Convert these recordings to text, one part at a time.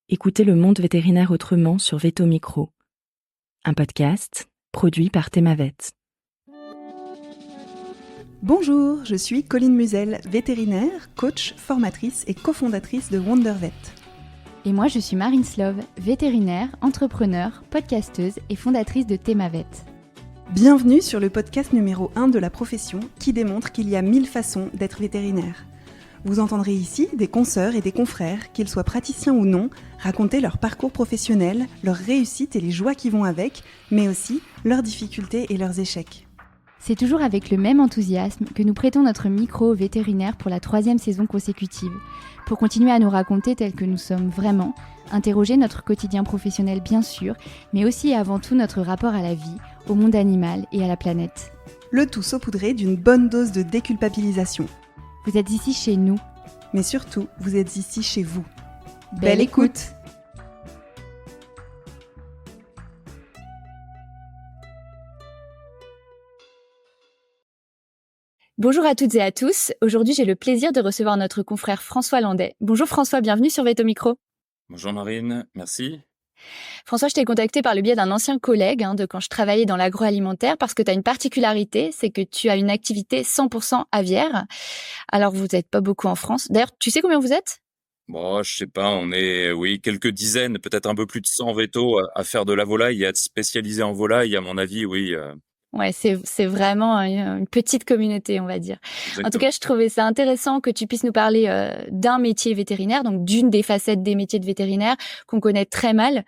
Écoutez le monde vétérinaire autrement sur Veto Micro, un podcast produit par Thémavet. Bonjour, je suis Colline Musel, vétérinaire, coach, formatrice et cofondatrice de Wondervet. Et moi, je suis Marine Slove, vétérinaire, entrepreneur, podcasteuse et fondatrice de Thémavet. Bienvenue sur le podcast numéro 1 de la profession qui démontre qu'il y a 1000 façons d'être vétérinaire. Vous entendrez ici des consoeurs et des confrères, qu'ils soient praticiens ou non, raconter leur parcours professionnel, leurs réussites et les joies qui vont avec, mais aussi leurs difficultés et leurs échecs. C'est toujours avec le même enthousiasme que nous prêtons notre micro aux vétérinaires pour la 3e saison consécutive, pour continuer à nous raconter tels que nous sommes vraiment, interroger notre quotidien professionnel bien sûr, mais aussi et avant tout notre rapport à la vie, au monde animal et à la planète. Le tout saupoudré d'une bonne dose de déculpabilisation. Vous êtes ici chez nous. Mais surtout, vous êtes ici chez vous. Belle écoute. Bonjour à toutes et à tous. Aujourd'hui, j'ai le plaisir de recevoir notre confrère François Landais. Bonjour François, bienvenue sur Veto Micro. Bonjour Marine, merci. François, je t'ai contacté par le biais d'un ancien collègue de quand je travaillais dans l'agroalimentaire parce que tu as une particularité, c'est que tu as une activité 100% aviaire. Alors, vous n'êtes pas beaucoup en France. D'ailleurs, tu sais combien vous êtes ? Bon, je sais pas, on est, quelques dizaines, peut-être un peu plus de 100 vétos à faire de la volaille et à être spécialisé en volaille, à mon avis, oui. Ouais, c'est vraiment une petite communauté, on va dire. Exactement. En tout cas, je trouvais ça intéressant que tu puisses nous parler d'un métier vétérinaire, donc d'une des facettes des métiers de vétérinaire qu'on connaît très mal.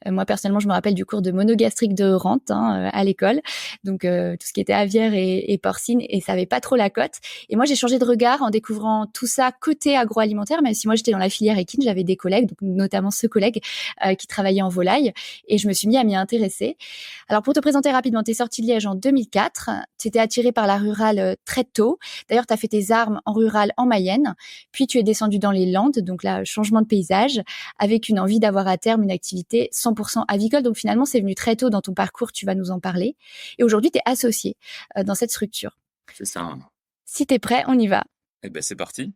Moi, personnellement, je me rappelle du cours de monogastrique de rente à l'école, donc tout ce qui était aviaire et porcine, et ça avait pas trop la cote. Et moi, j'ai changé de regard en découvrant tout ça côté agroalimentaire, même si moi, j'étais dans la filière équine, j'avais des collègues, donc notamment ce collègue qui travaillait en volaille, et je me suis mis à m'y intéresser. Alors, pour te présenter rapidement, t'es sortie de Liège en 2004. Tu étais attirée par la rurale très tôt. D'ailleurs, tu as fait tes armes en rural en Mayenne. Puis, tu es descendue dans les Landes, donc là, changement de paysage, avec une envie d'avoir à terme une activité 100% avicole. Donc, finalement, c'est venu très tôt dans ton parcours. Tu vas nous en parler. Et aujourd'hui, tu es associée dans cette structure. C'est ça. Si tu es prêt, on y va. Eh ben, c'est parti.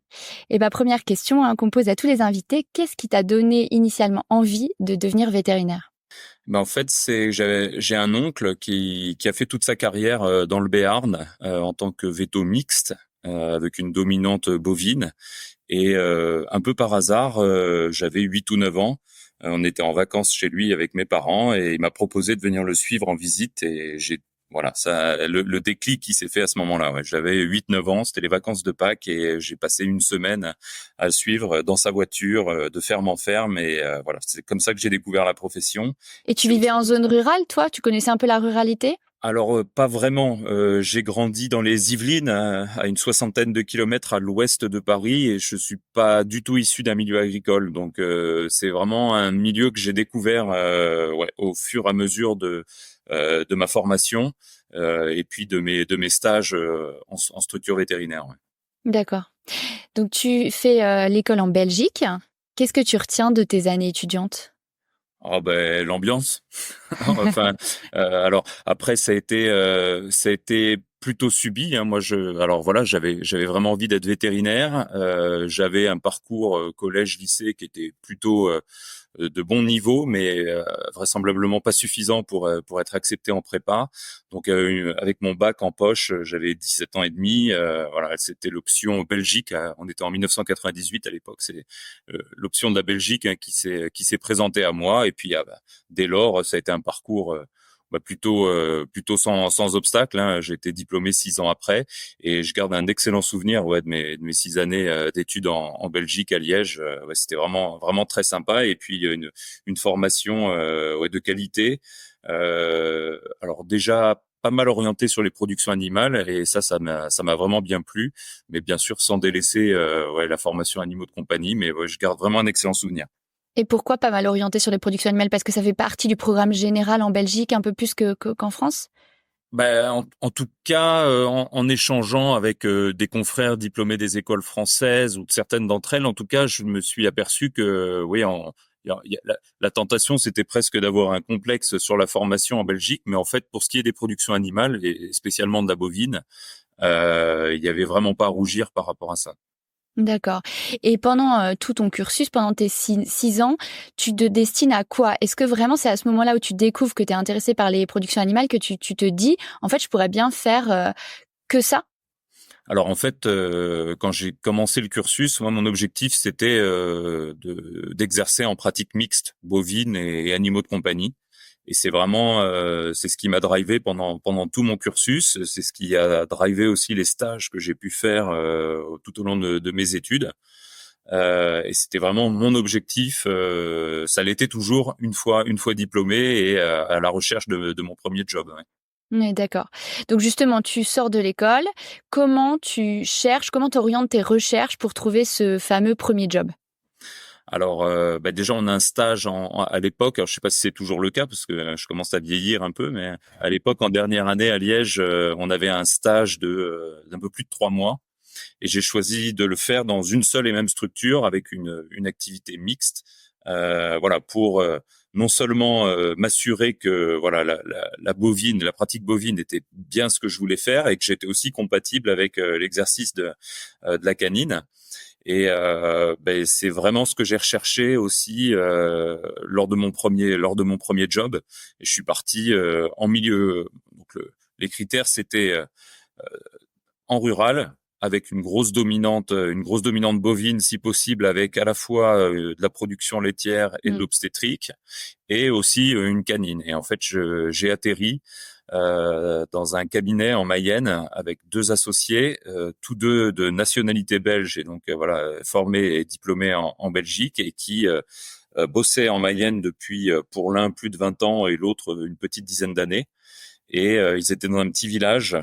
Et première question qu'on pose à tous les invités. Qu'est-ce qui t'a donné initialement envie de devenir vétérinaire ? En fait, j'ai un oncle qui a fait toute sa carrière dans le Béarn en tant que véto mixte avec une dominante bovine et un peu par hasard, j'avais 8 ou 9 ans. On était en vacances chez lui avec mes parents et il m'a proposé de venir le suivre en visite et ça, le déclic qui s'est fait à ce moment-là. Ouais. J'avais 8-9 ans, c'était les vacances de Pâques et j'ai passé une semaine à le suivre dans sa voiture, de ferme en ferme et voilà, c'est comme ça que j'ai découvert la profession. Et tu vivais en zone rurale, toi ? Tu connaissais un peu la ruralité ? Alors pas vraiment. J'ai grandi dans les Yvelines, à une 60aine de kilomètres à l'ouest de Paris, et je suis pas du tout issu d'un milieu agricole. Donc c'est vraiment un milieu que j'ai découvert au fur et à mesure de ma formation et puis de mes stages en structure vétérinaire. Ouais. D'accord. Donc tu fais l'école en Belgique. Qu'est-ce que tu retiens de tes années étudiantes ? Oh ben l'ambiance. Enfin, alors après ça a été plutôt subi. Hein. Moi alors voilà, j'avais vraiment envie d'être vétérinaire. J'avais un parcours collège-lycée qui était plutôt de bon niveau, mais vraisemblablement pas suffisant pour être accepté en prépa. Donc avec mon bac en poche, j'avais 17 ans et demi. Voilà, c'était l'option Belgique. On était en 1998 à l'époque. C'est l'option de la Belgique qui s'est présentée à moi. Et puis dès lors, ça a été un parcours plutôt sans obstacle. Hein. J'ai été diplômé 6 ans après et je garde un excellent souvenir de mes 6 années d'études en Belgique à Liège. C'était vraiment très sympa et puis une formation de qualité. Alors déjà pas mal orienté sur les productions animales et ça m'a vraiment bien plu, mais bien sûr sans délaisser la formation animaux de compagnie, mais je garde vraiment un excellent souvenir. Et pourquoi pas mal orienté sur les productions animales ? Parce que ça fait partie du programme général en Belgique, un peu plus qu'en France ? En tout cas, en échangeant avec des confrères diplômés des écoles françaises ou de certaines d'entre elles, en tout cas, je me suis aperçu que la tentation, c'était presque d'avoir un complexe sur la formation en Belgique, mais en fait, pour ce qui est des productions animales et spécialement de la bovine, il y avait vraiment pas à rougir par rapport à ça. D'accord. Et pendant tout ton cursus, pendant tes 6 ans, tu te destines à quoi? Est-ce que vraiment c'est à ce moment-là où tu découvres que tu es intéressé par les productions animales que tu te dis: «En fait, je pourrais bien faire, que ça»? Alors en fait, quand j'ai commencé le cursus, moi mon objectif c'était d'exercer en pratique mixte, bovine et animaux de compagnie. Et c'est vraiment c'est ce qui m'a drivé pendant tout mon cursus. C'est ce qui a drivé aussi les stages que j'ai pu faire tout au long de mes études. Et c'était vraiment mon objectif. Ça l'était toujours une fois diplômé et à la recherche de mon premier job. Ouais. Ouais, d'accord. Donc justement, tu sors de l'école. Comment tu cherches, comment tu orientes tes recherches pour trouver ce fameux premier job? Alors, déjà, on a un stage à l'époque. Alors, je sais pas si c'est toujours le cas parce que je commence à vieillir un peu, mais à l'époque, en dernière année à Liège, on avait un stage d'un peu plus de 3 mois, et j'ai choisi de le faire dans une seule et même structure avec une activité mixte. Voilà, pour non seulement m'assurer que voilà la bovine, la pratique bovine était bien ce que je voulais faire et que j'étais aussi compatible avec l'exercice de la canine. Et c'est vraiment ce que j'ai recherché aussi lors de mon premier job. Et je suis parti en milieu. Donc les critères c'était en rural avec une grosse dominante bovine si possible, avec à la fois de la production laitière et de Mmh. l'obstétrique, et aussi une canine. Et en fait, j'ai atterri dans un cabinet en Mayenne avec 2 associés, tous deux de nationalité belge, et donc voilà, formés et diplômés en Belgique, et qui bossaient en Mayenne depuis, pour l'un, plus de 20 ans et l'autre une petite dizaine d'années. Et ils étaient dans un petit village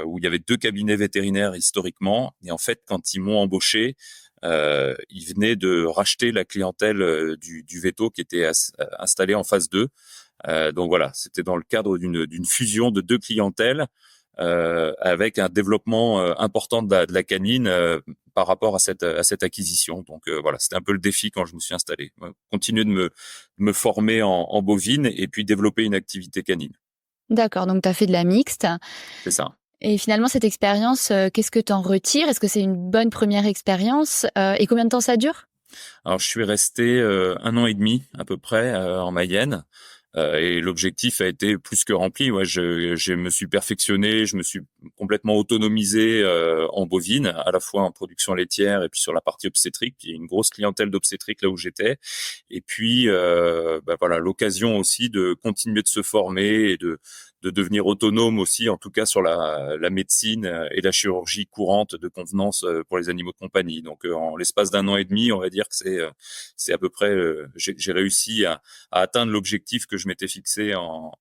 où il y avait 2 cabinets vétérinaires historiquement. Et en fait, quand ils m'ont embauché, ils venaient de racheter la clientèle du veto qui était installée en phase 2. Donc voilà, c'était dans le cadre d'une fusion de 2 clientèles, avec un développement important de la canine par rapport à cette acquisition. Donc voilà, c'était un peu le défi quand je me suis installé. Continuer de me former en bovine et puis développer une activité canine. D'accord, donc tu as fait de la mixte C'est ça. et finalement cette expérience, qu'est-ce que tu en retires? Est-ce que c'est une bonne première expérience? Et combien de temps ça dure? Alors, je suis resté 1 an et demi à peu près en Mayenne, et l'objectif a été plus que rempli. Ouais, je me suis perfectionné, je me suis complètement autonomisé en bovine, à la fois en production laitière et puis sur la partie obstétrique. Il y a une grosse clientèle d'obstétrique là où j'étais, et puis voilà, l'occasion aussi de continuer de se former et de devenir autonome aussi, en tout cas sur la médecine et la chirurgie courante de convenance pour les animaux de compagnie. Donc en l'espace d'1 an et demi, on va dire que c'est à peu près j'ai réussi à atteindre l'objectif que je m'étais fixé en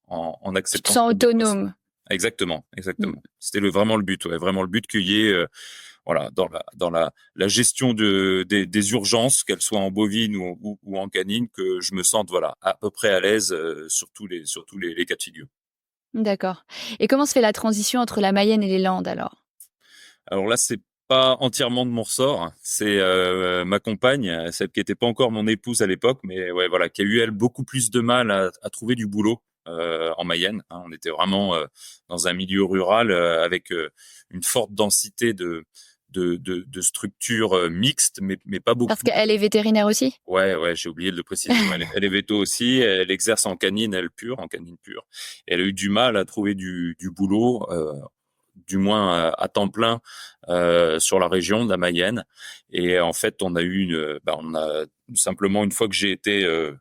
Tu te acceptant ce sens premier poste. autonome? Exactement, Mmh. exactement. C'était vraiment le but, ouais, vraiment le but qu'il y ait voilà, dans la gestion des urgences, qu'elles soient en bovine ou en canine, que je me sente voilà à peu près à l'aise sur tous les cas de figure. D'accord. Et comment se fait la transition entre la Mayenne et les Landes alors? Alors là, c'est pas entièrement de mon ressort. C'est ma compagne, celle qui était pas encore mon épouse à l'époque, mais ouais, voilà, qui a eu elle beaucoup plus de mal à trouver du boulot en Mayenne. Hein. On était vraiment dans un milieu rural avec une forte densité de structures mixtes, mais pas Parce beaucoup. qu'elle est vétérinaire aussi? Ouais, ouais, j'ai oublié de le préciser. Ouais, elle est véto aussi. Elle exerce en canine, elle pure, en canine pure. Et elle a eu du mal à trouver du boulot, du moins à temps plein, sur la région de la Mayenne. Et en fait, on a simplement, une fois que j'ai été euh,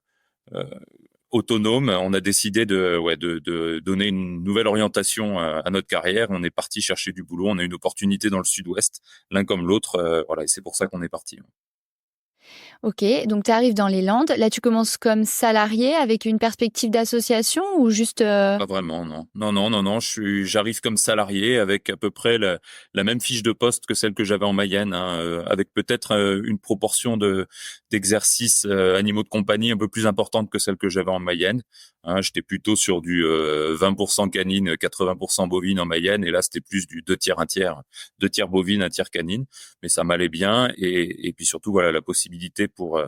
autonome, on a décidé de donner une nouvelle orientation à notre carrière. On est parti chercher du boulot. On a une opportunité dans le Sud-Ouest, l'un comme l'autre. Voilà, et c'est pour ça qu'on est parti. OK, donc tu arrives dans les Landes. Là, tu commences comme salarié avec une perspective d'association ou juste, Pas vraiment, non. Non, non, non, non. J'arrive comme salarié avec à peu près la même fiche de poste que celle que j'avais en Mayenne, hein, avec peut-être une proportion d'exercices animaux de compagnie un peu plus importante que celle que j'avais en Mayenne. Hein, j'étais plutôt sur du 20% canine, 80% bovine en Mayenne, et là c'était plus du 2 tiers, 1 tiers, 2 tiers bovine, 1 tiers canine. Mais ça m'allait bien, et puis surtout voilà la possibilité pour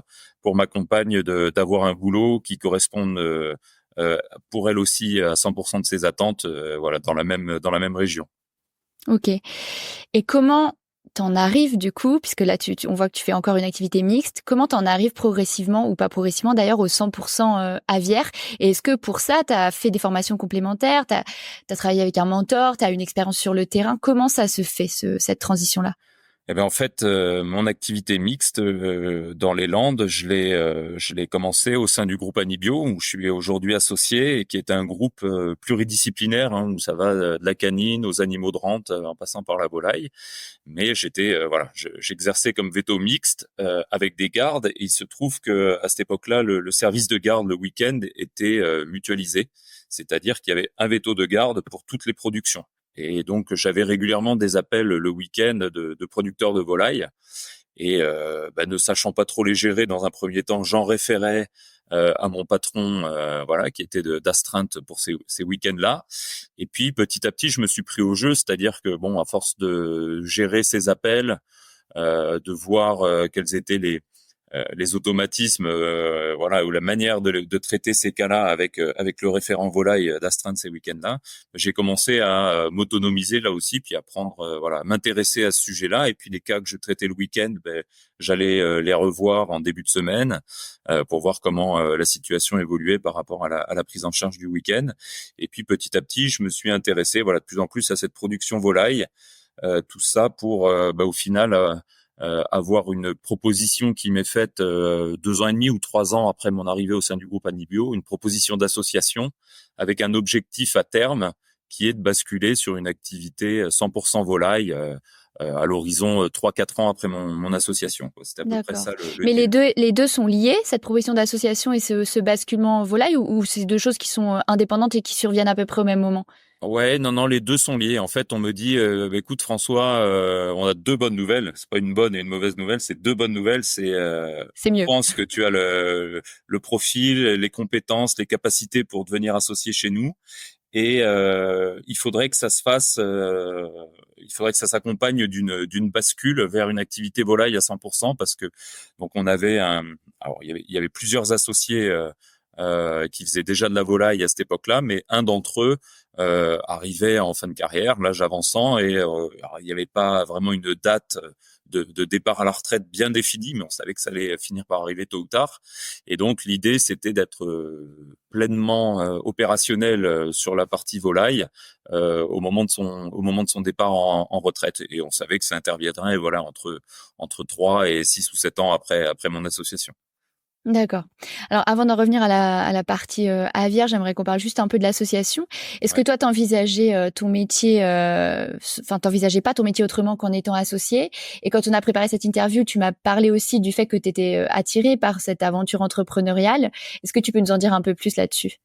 ma compagne d'avoir un boulot qui corresponde euh, pour elle aussi à 100% de ses attentes, voilà, dans la même région. OK. Et comment t'en arrives du coup, puisque là on voit que tu fais encore une activité mixte, comment t'en arrives progressivement ou pas progressivement d'ailleurs au 100% aviaire? Et est-ce que pour ça, t'as fait des formations complémentaires, t'as travaillé avec un mentor, t'as une expérience sur le terrain? Comment ça se fait cette transition-là? Eh ben en fait, mon activité mixte dans les Landes, je l'ai commencé au sein du groupe Anibio où je suis aujourd'hui associé et qui est un groupe pluridisciplinaire où ça va de la canine aux animaux de rente en passant par la volaille. Mais j'exerçais comme veto mixte avec des gardes et il se trouve que à cette époque-là, le service de garde le week-end était mutualisé, c'est-à-dire qu'il y avait un veto de garde pour toutes les productions. Et donc, j'avais régulièrement des appels le week-end de producteurs de volailles. Et ne sachant pas trop les gérer dans un premier temps, j'en référais à mon patron, qui était d'astreinte pour ces week-ends-là. Et puis, petit à petit, je me suis pris au jeu, c'est-à-dire que, à force de gérer ces appels, de voir quels étaient les automatismes, ou la manière de traiter ces cas-là avec le référent volaille d'astreinte ces week-ends-là, j'ai commencé à m'autonomiser là aussi, puis à prendre, à m'intéresser à ce sujet-là. Et puis les cas que je traitais le week-end, j'allais les revoir en début de semaine pour voir comment la situation évoluait par rapport à la prise en charge du week-end. Et puis petit à petit, je me suis intéressé, de plus en plus à cette production volaille. Tout ça pour, au final, avoir une proposition qui m'est faite 2 ans et demi ou 3 ans après mon arrivée au sein du groupe Anibio, une proposition d'association avec un objectif à terme qui est de basculer sur une activité 100% volaille à l'horizon 3-4 ans après mon association. C'était à peu près ça le Mais les deux sont liés, cette proposition d'association et ce basculement volaille, ou c'est deux choses qui sont indépendantes et qui surviennent à peu près au même moment? Ouais, non, les deux sont liés. En fait, on me dit, écoute François, on a 2 bonnes nouvelles. C'est pas une bonne et une mauvaise nouvelle, c'est 2 bonnes nouvelles. C'est mieux. Je pense que tu as le profil, les compétences, les capacités pour devenir associé chez nous. Et il faudrait que ça se fasse, il faudrait que ça s'accompagne d'une bascule vers une activité volaille à 100%, parce que donc on avait il y avait plusieurs associés qui faisaient déjà de la volaille à cette époque-là, mais un d'entre eux arrivait en fin de carrière, l'âge avançant, et il n'y avait pas vraiment une date de départ à la retraite bien définie, mais on savait que ça allait finir par arriver tôt ou tard. Et donc l'idée, c'était d'être pleinement opérationnel sur la partie volaille au moment de son départ en retraite. Et on savait que ça interviendrait entre 3 et 6 ou 7 ans après mon association. D'accord. Alors, avant d'en revenir à la partie aviaire, j'aimerais qu'on parle juste un peu de l'association. Est-ce que toi, t'envisageais ton métier, t'envisageais pas ton métier autrement qu'en étant associé? Et quand on a préparé cette interview, tu m'as parlé aussi du fait que tu étais attiré par cette aventure entrepreneuriale. Est-ce que tu peux nous en dire un peu plus là-dessus?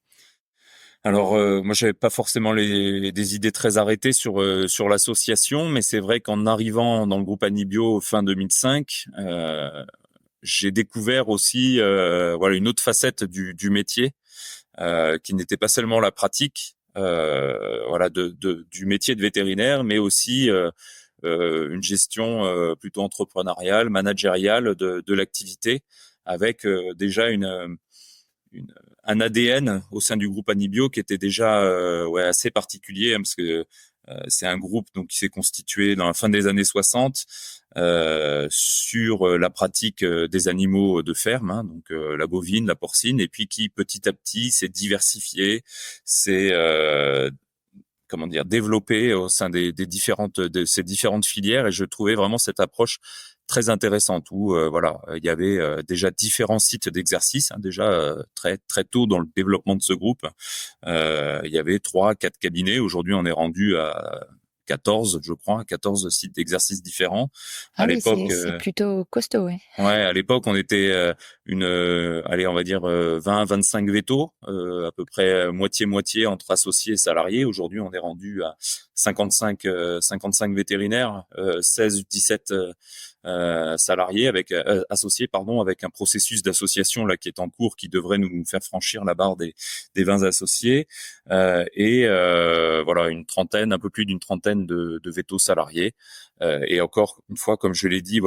Alors moi, j'avais pas forcément des idées très arrêtées sur l'association, mais c'est vrai qu'en arrivant dans le groupe Anibio fin 2005, j'ai découvert aussi une autre facette du métier qui n'était pas seulement la pratique du métier de vétérinaire, mais aussi une gestion plutôt entrepreneuriale, managériale de l'activité, avec déjà un ADN au sein du groupe Anibio qui était déjà assez particulier, parce que c'est un groupe donc qui s'est constitué dans la fin des années 60 sur la pratique des animaux de ferme, donc la bovine, la porcine, et puis qui petit à petit s'est diversifié, s'est développé au sein de ces différentes filières. Et je trouvais vraiment cette approche très intéressante où il y avait déjà différents sites d'exercice, déjà très très tôt dans le développement de ce groupe. Il y avait 3-4 cabinets. Aujourd'hui, on est rendu à 14, je crois, 14 sites d'exercice différents. À l'époque, c'est plutôt costaud, ouais. Ouais, à l'époque, on était on va dire 20-25 vétos, à peu près moitié-moitié entre associés et salariés. Aujourd'hui, on est rendu à 55 vétérinaires, 16-17 salariés associés, avec un processus d'association là qui est en cours, qui devrait nous faire franchir la barre des 20 associés, et un peu plus d'une trentaine de vétos salariés, et encore une fois, comme je l'ai dit,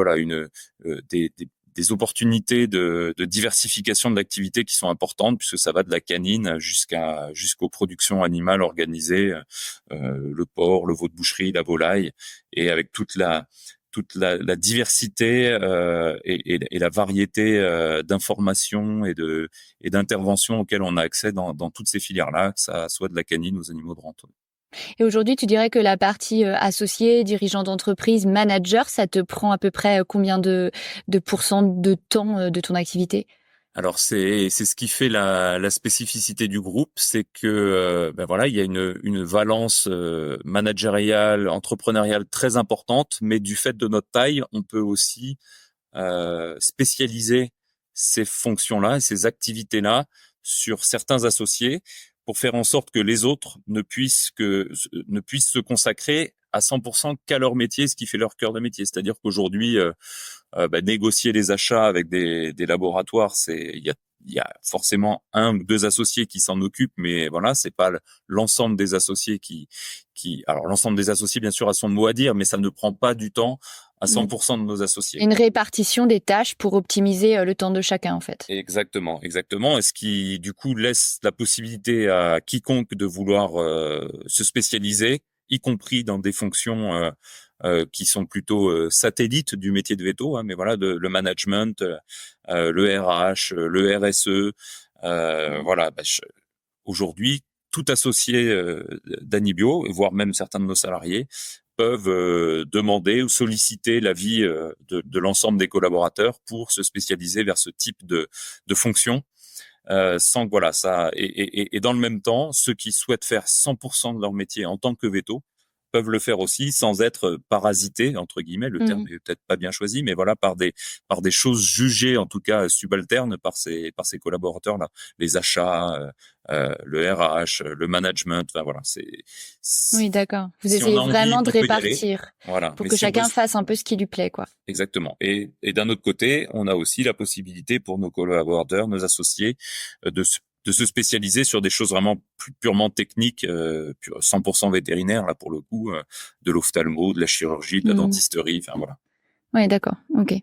des opportunités de diversification de l'activité qui sont importantes, puisque ça va de la canine jusqu'aux productions animales organisées, le porc, le veau de boucherie, la volaille, et avec toute la toute la diversité et la variété d'informations et d'interventions auxquelles on a accès dans toutes ces filières-là, que ça soit de la canine aux animaux de rente. Et aujourd'hui, tu dirais que la partie associé, dirigeant d'entreprise, manager, ça te prend à peu près combien de pourcents de temps de ton activité? Alors c'est ce qui fait la spécificité du groupe, c'est que voilà, il y a une valence managériale, entrepreneuriale très importante, mais du fait de notre taille, on peut aussi spécialiser ces fonctions-là et ces activités-là sur certains associés pour faire en sorte que les autres ne puissent se consacrer à 100% qu'à leur métier, ce qui fait leur cœur de métier. C'est-à-dire qu'aujourd'hui, négocier les achats avec des laboratoires, il y a forcément un ou deux associés qui s'en occupent, mais voilà, c'est pas l'ensemble des associés alors l'ensemble des associés bien sûr a son mot à dire, mais ça ne prend pas du temps à 100% de nos associés. Une répartition des tâches pour optimiser le temps de chacun, en fait. Exactement. Et ce qui, du coup, laisse la possibilité à quiconque de vouloir se spécialiser, y compris dans des fonctions qui sont plutôt satellites du métier de veto, hein, mais voilà, le management, le RH, le RSE, voilà. Aujourd'hui, tout associé d'Anibio, voire même certains de nos salariés, peuvent demander ou solliciter l'avis de l'ensemble des collaborateurs pour se spécialiser vers ce type de fonction, sans que voilà ça et dans le même temps, ceux qui souhaitent faire 100% de leur métier en tant que veto peuvent le faire aussi sans être parasités entre guillemets, le terme est peut-être pas bien choisi, mais voilà, par des choses jugées en tout cas subalternes par ces collaborateurs là, les achats, le RH, le management, enfin voilà, Oui, d'accord. Vous si essayez on a envie, vraiment de on peut y aller. répartir Voilà. pour Mais que si on chacun veut- fasse un peu ce qui lui plaît, quoi. Exactement. Et d'un autre côté, on a aussi la possibilité pour nos collaborateurs, nos associés, de se spécialiser sur des choses vraiment plus purement techniques, 100% vétérinaires, là pour le coup, de l'ophtalmo, de la chirurgie, de la dentisterie, enfin voilà. Oui, d'accord. Ok.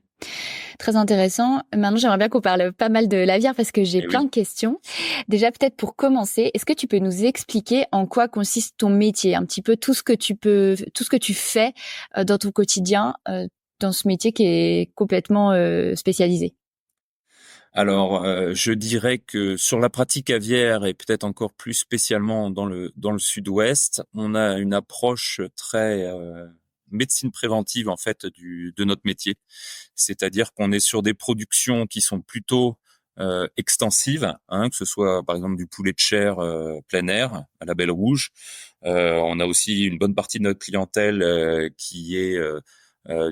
Très intéressant. Maintenant, j'aimerais bien qu'on parle pas mal de l'aviaire parce que j'ai plein de questions. Déjà, peut-être pour commencer, est-ce que tu peux nous expliquer en quoi consiste ton métier, un petit peu tout ce que tu fais dans ton quotidien, dans ce métier qui est complètement spécialisé? Alors, je dirais que sur la pratique aviaire et peut-être encore plus spécialement dans le sud-ouest, on a une approche très médecine préventive en fait de notre métier. C'est-à-dire qu'on est sur des productions qui sont plutôt extensives, hein, que ce soit par exemple du poulet de chair plein air à la Belle Rouge. On a aussi une bonne partie de notre clientèle qui est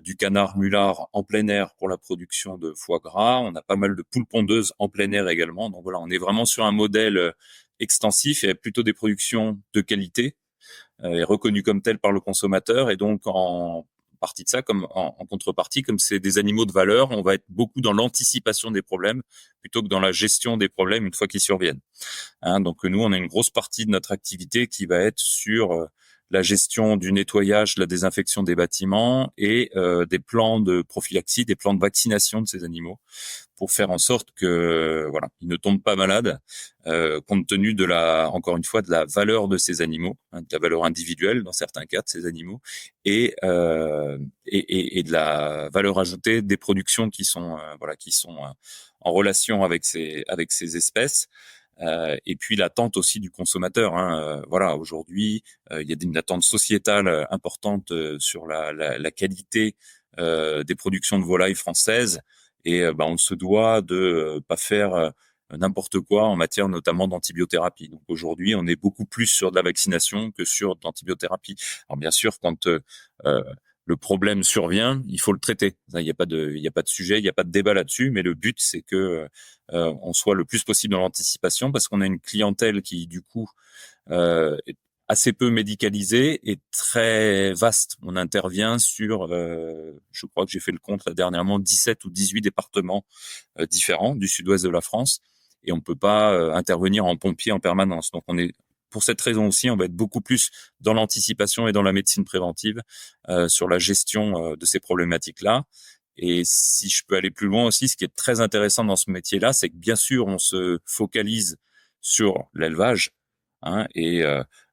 du canard mulard en plein air pour la production de foie gras. On a pas mal de poules pondeuses en plein air également. Donc voilà, on est vraiment sur un modèle extensif et plutôt des productions de qualité et reconnues comme telles par le consommateur. Et donc en partie de ça, comme en contrepartie, comme c'est des animaux de valeur, on va être beaucoup dans l'anticipation des problèmes plutôt que dans la gestion des problèmes une fois qu'ils surviennent. Hein, donc nous, on a une grosse partie de notre activité qui va être sur la gestion du nettoyage, de la désinfection des bâtiments et des plans de prophylaxie, des plans de vaccination de ces animaux pour faire en sorte que voilà, ils ne tombent pas malades compte tenu de encore une fois, de la valeur de ces animaux, hein, de la valeur individuelle dans certains cas de ces animaux et de la valeur ajoutée des productions qui sont en relation avec ces espèces. Et puis l'attente aussi du consommateur. Hein. Voilà, aujourd'hui, il y a une attente sociétale importante sur la qualité des productions de volailles françaises, et on se doit de pas faire n'importe quoi en matière notamment d'antibiothérapie. Donc aujourd'hui, on est beaucoup plus sur de la vaccination que sur de l'antibiothérapie. Alors bien sûr, quand le problème survient, il faut le traiter. Il n'y a pas de sujet, il n'y a pas de débat là-dessus. Mais le but, c'est que on soit le plus possible dans l'anticipation, parce qu'on a une clientèle qui, du coup, est assez peu médicalisée et très vaste. On intervient sur, je crois que j'ai fait le compte là dernièrement, 17 ou 18 départements différents du sud-ouest de la France, et on peut pas intervenir en pompier en permanence. Donc on est pour cette raison aussi, on va être beaucoup plus dans l'anticipation et dans la médecine préventive sur la gestion de ces problématiques-là. Et si je peux aller plus loin aussi, ce qui est très intéressant dans ce métier-là, c'est que bien sûr, on se focalise sur l'élevage, hein, et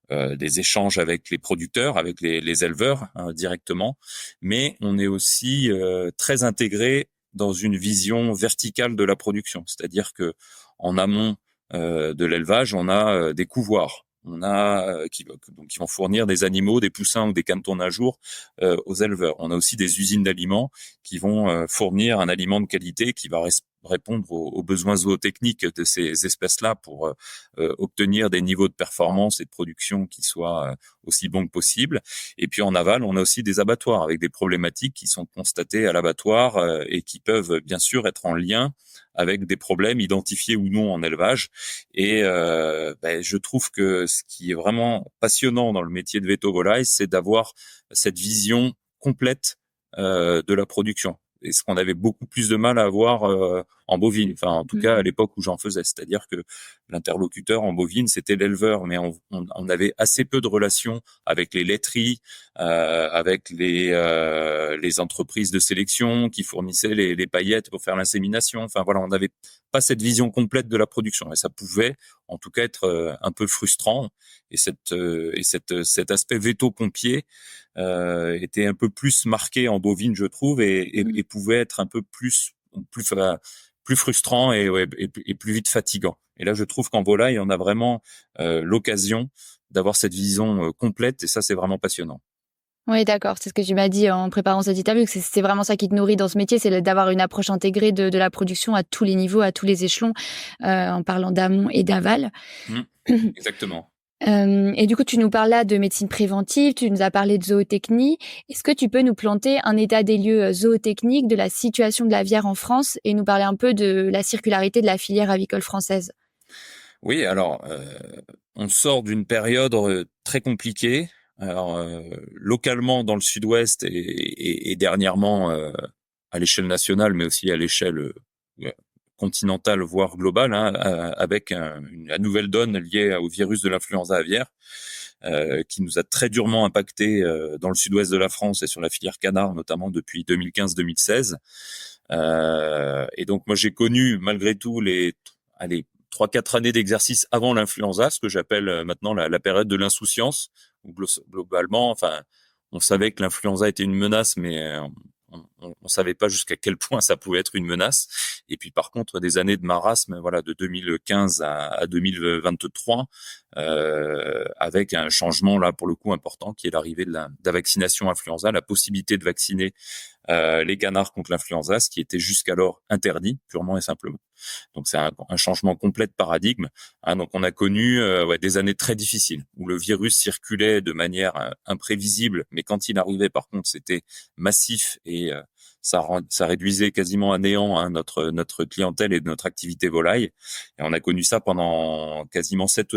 des échanges avec les producteurs, avec les éleveurs directement, mais on est aussi très intégré dans une vision verticale de la production, c'est-à-dire que en amont de l'élevage, on a des couvoirs. On a qui vont fournir des animaux, des poussins ou des canetons à jour aux éleveurs. On a aussi des usines d'aliments qui vont fournir un aliment de qualité qui va répondre aux besoins zootechniques de ces espèces-là pour obtenir des niveaux de performance et de production qui soient aussi bons que possible. Et puis en aval, on a aussi des abattoirs avec des problématiques qui sont constatées à l'abattoir et qui peuvent bien sûr être en lien avec des problèmes identifiés ou non en élevage. Et je trouve que ce qui est vraiment passionnant dans le métier de véto-volaille, c'est d'avoir cette vision complète de la production. Et ce qu'on avait beaucoup plus de mal à avoir en bovine, enfin en tout cas à l'époque où j'en faisais, c'est-à-dire que l'interlocuteur en bovine c'était l'éleveur, mais on avait assez peu de relations avec les laiteries, avec les entreprises de sélection qui fournissaient les paillettes pour faire l'insémination. Enfin voilà, on n'avait pas cette vision complète de la production et ça pouvait en tout cas être un peu frustrant. Et cet aspect veto-pompier était un peu plus marqué en bovine, je trouve, et pouvait être un peu plus frustrant et plus vite fatigant. Et là, je trouve qu'en volaille, on a vraiment l'occasion d'avoir cette vision complète, et ça, c'est vraiment passionnant. Oui, d'accord. C'est ce que tu m'as dit en préparant cette interview, que c'est vraiment ça qui te nourrit dans ce métier, c'est d'avoir une approche intégrée de la production à tous les niveaux, à tous les échelons, en parlant d'amont et d'aval. Exactement. Et du coup, tu nous parles là de médecine préventive, tu nous as parlé de zootechnie. Est-ce que tu peux nous planter un état des lieux zootechnique de la situation de l'aviaire en France et nous parler un peu de la circularité de la filière avicole française? Oui, alors, on sort d'une période très compliquée. Alors, localement dans le sud-ouest et dernièrement à l'échelle nationale, mais aussi à l'échelle continentale, voire globale, avec la nouvelle donne liée au virus de l'influenza aviaire, qui nous a très durement impacté dans le sud-ouest de la France et sur la filière canard, notamment depuis 2015-2016. Et donc, moi, j'ai connu, malgré tout, les 3-4 années d'exercice avant l'influenza, ce que j'appelle maintenant la période de l'insouciance, où globalement, enfin, on savait que l'influenza était une menace, mais on savait pas jusqu'à quel point ça pouvait être une menace. Et puis par contre, des années de marasme, voilà, de 2015 à 2023, avec un changement là pour le coup important, qui est l'arrivée de la vaccination influenza, la possibilité de vacciner les canards contre l'influenza, ce qui était jusqu'alors interdit, purement et simplement. Donc c'est un changement complet de paradigme. Donc on a connu des années très difficiles où le virus circulait de manière imprévisible, mais quand il arrivait, par contre, c'était massif et ça réduisait quasiment à néant notre clientèle et notre activité volaille. Et on a connu ça pendant quasiment 7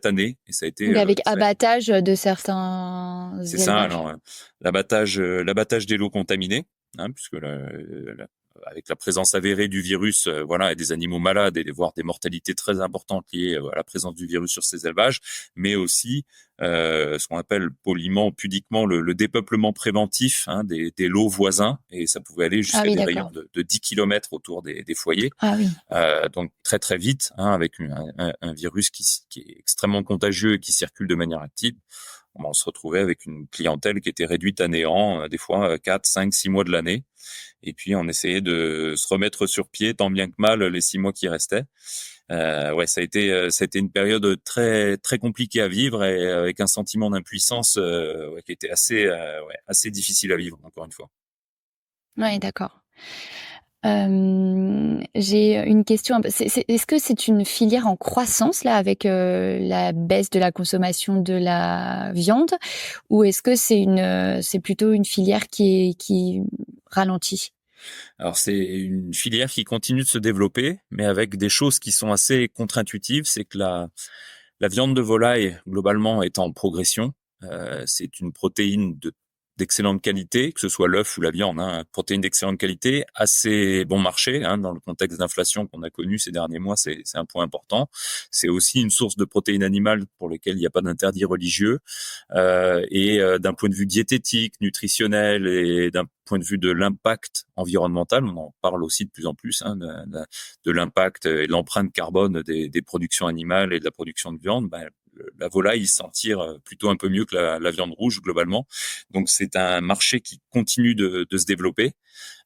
années. Et ça a été avec abattage de certains élevages. C'est ça, alors l'abattage des lots contaminés, puisque avec la présence avérée du virus, et des animaux malades et voire des mortalités très importantes liées à la présence du virus sur ces élevages, mais aussi ce qu'on appelle poliment, pudiquement le dépeuplement préventif des lots voisins, et ça pouvait aller jusqu'à des rayons de 10 km autour des foyers. Donc très très vite, avec un virus qui est extrêmement contagieux et qui circule de manière active. On se retrouvait avec une clientèle qui était réduite à néant, des fois 4, 5, 6 mois de l'année. Et puis, on essayait de se remettre sur pied, tant bien que mal, les 6 mois qui restaient. Ça a été une période très, très compliquée à vivre et avec un sentiment d'impuissance qui était assez difficile à vivre, encore une fois. Oui, d'accord. J'ai une question. Est-ce que c'est une filière en croissance là avec la baisse de la consommation de la viande, ou est-ce que c'est plutôt une filière qui ralentit? Alors c'est une filière qui continue de se développer, mais avec des choses qui sont assez contre-intuitives. C'est que la viande de volaille globalement est en progression. C'est une protéine d'excellente qualité, que ce soit l'œuf ou la viande, protéines d'excellente qualité, assez bon marché, dans le contexte d'inflation qu'on a connu ces derniers mois, c'est un point important. C'est aussi une source de protéines animales pour lesquelles il n'y a pas d'interdit religieux, et d'un point de vue diététique, nutritionnel et d'un point de vue de l'impact environnemental, on en parle aussi de plus en plus, de l'impact et de l'empreinte carbone des productions animales et de la production de viande. la volaille s'en tire plutôt un peu mieux que la viande rouge globalement. Donc c'est un marché qui continue de se développer.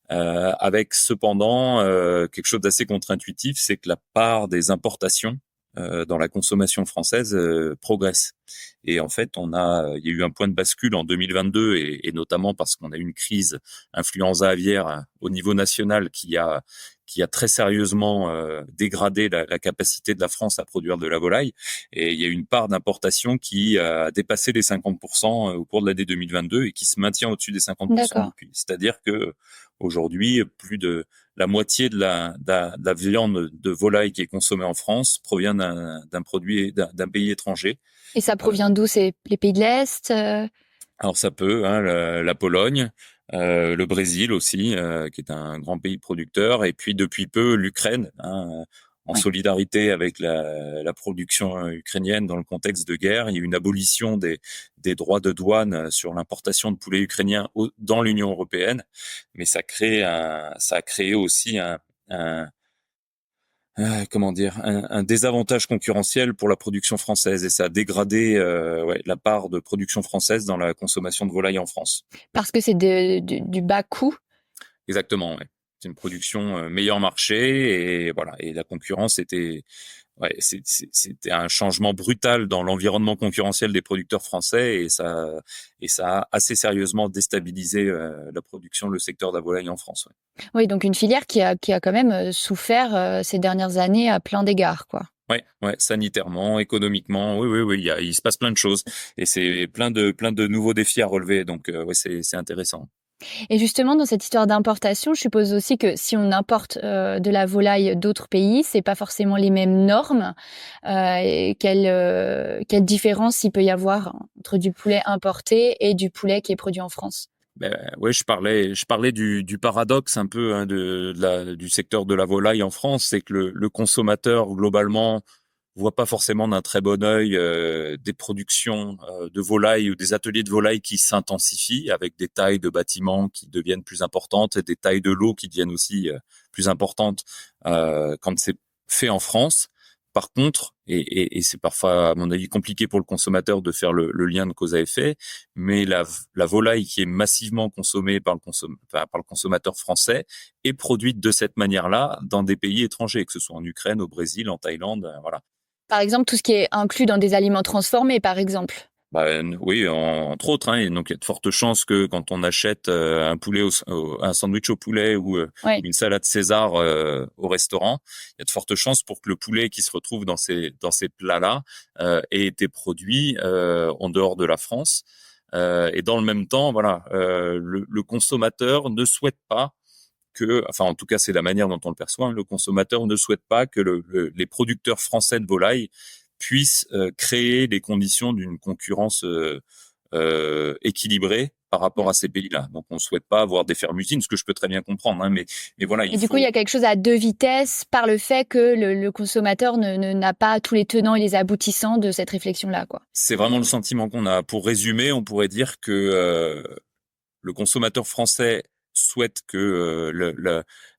Avec cependant quelque chose d'assez contre-intuitif, c'est que la part des importations dans la consommation française progresse. Et en fait, il y a eu un point de bascule en 2022 et notamment parce qu'on a eu une crise influenza aviaire au niveau national qui a très sérieusement dégradé la capacité de la France à produire de la volaille. Et il y a eu une part d'importation qui a dépassé les 50% au cours de l'année 2022 et qui se maintient au-dessus des 50% D'accord. depuis. C'est-à-dire que aujourd'hui, plus de la moitié de la viande de volaille qui est consommée en France provient d'un produit d'un pays étranger. Et ça provient d'où? C'est les pays de l'Est? Alors ça peut, la Pologne, le Brésil aussi, qui est un grand pays producteur, et puis depuis peu l'Ukraine, en Ouais. solidarité avec la production ukrainienne dans le contexte de guerre. Il y a eu une abolition des droits de douane sur l'importation de poulet ukrainien dans l'Union européenne, mais ça a créé aussi un désavantage concurrentiel pour la production française, et ça a dégradé la part de production française dans la consommation de volaille en France. Parce que c'est du bas coût? Exactement, ouais. C'est une production meilleur marché, et voilà, et la concurrence c'était un changement brutal dans l'environnement concurrentiel des producteurs français, et ça a assez sérieusement déstabilisé la production, le secteur de la volaille en France. Ouais. Oui, donc une filière qui a quand même souffert ces dernières années à plein d'égards, quoi. Ouais, sanitairement, économiquement, oui, il se passe plein de choses, et c'est plein de nouveaux défis à relever. Donc, c'est intéressant. Et justement, dans cette histoire d'importation, je suppose aussi que si on importe de la volaille d'autres pays, c'est pas forcément les mêmes normes. Et quelle différence il peut y avoir entre du poulet importé et du poulet qui est produit en France? Ouais, je parlais du paradoxe un peu du secteur de la volaille en France, c'est que le consommateur globalement voit pas forcément d'un très bon œil des productions de volailles ou des ateliers de volailles qui s'intensifient, avec des tailles de bâtiments qui deviennent plus importantes et des tailles de lots qui deviennent aussi plus importantes quand c'est fait en France. Par contre, et c'est parfois, à mon avis, compliqué pour le consommateur de faire le lien de cause à effet, mais la volaille qui est massivement consommée par le consommateur français est produite de cette manière-là dans des pays étrangers, que ce soit en Ukraine, au Brésil, en Thaïlande, voilà. Par exemple, tout ce qui est inclus dans des aliments transformés, par exemple. Oui, entre autres, et donc il y a de fortes chances que quand on achète un poulet, un sandwich au poulet ou une salade César au restaurant, il y a de fortes chances pour que le poulet qui se retrouve dans ces plats-là ait été produit en dehors de la France. Et dans le même temps, voilà, le consommateur ne souhaite pas en tout cas, c'est la manière dont on le perçoit, le consommateur ne souhaite pas que les producteurs français de volaille puissent créer les conditions d'une concurrence équilibrée par rapport à ces pays-là. Donc, on ne souhaite pas avoir des fermes-usines, ce que je peux très bien comprendre, mais voilà. Et du coup, il y a quelque chose à deux vitesses par le fait que le consommateur n'a pas tous les tenants et les aboutissants de cette réflexion-là, quoi. C'est vraiment le sentiment qu'on a. Pour résumer, on pourrait dire que le consommateur français souhaite que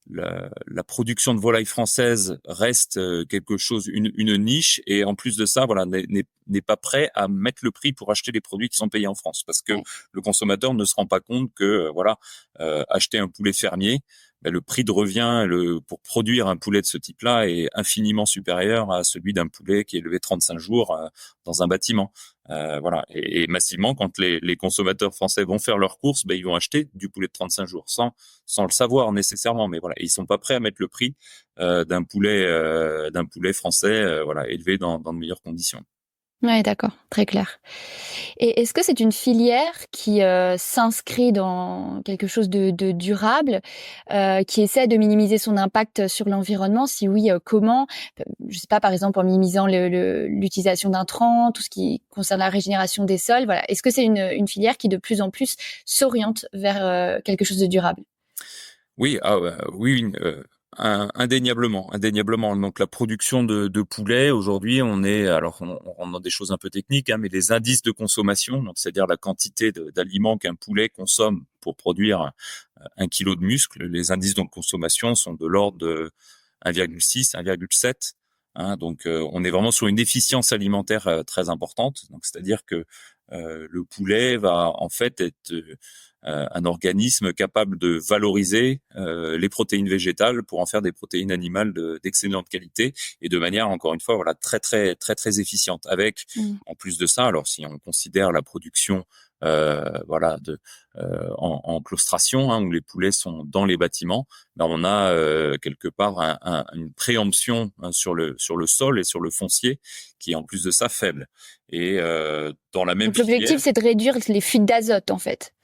la production de volaille française reste quelque chose, une niche, et en plus de ça, voilà, n'est pas prêt à mettre le prix pour acheter les produits qui sont payés en France, parce que le consommateur ne se rend pas compte que acheter un poulet fermier, le prix de revient pour produire un poulet de ce type-là est infiniment supérieur à celui d'un poulet qui est élevé 35 jours dans un bâtiment. Voilà. Et massivement, quand les consommateurs français vont faire leurs courses, ils vont acheter du poulet de 35 jours sans le savoir nécessairement. Mais voilà, ils sont pas prêts à mettre le prix d'un poulet français élevé dans de meilleures conditions. Ouais, d'accord, très clair. Et est-ce que c'est une filière qui s'inscrit dans quelque chose de durable, qui essaie de minimiser son impact sur l'environnement? Si oui, comment? Je sais pas, par exemple, en minimisant l'utilisation d'intrants, tout ce qui concerne la régénération des sols, voilà. Est-ce que c'est une filière qui de plus en plus s'oriente vers quelque chose de durable? Oui, oui. Indéniablement. Donc la production de poulet aujourd'hui, on rentre dans des choses un peu techniques, mais les indices de consommation, donc c'est-à-dire la quantité d'aliments qu'un poulet consomme pour produire 1 kilo de muscle, les indices de consommation sont de l'ordre de 1,6, 1,7 Hein, donc, on est vraiment sur une efficience alimentaire très importante. Donc, c'est-à-dire que le poulet va en fait être un organisme capable de valoriser les protéines végétales pour en faire des protéines animales d'excellente qualité et de manière, encore une fois, voilà, très très très très efficiente. Avec, en plus de ça, alors si on considère la production voilà en claustration, hein, où les poulets sont dans les bâtiments, ben on a quelque part une préemption, hein, sur le sol et sur le foncier qui est en plus de ça faible. Et dans la même Donc l'objectif, filière, c'est de réduire les fuites d'azote, en fait.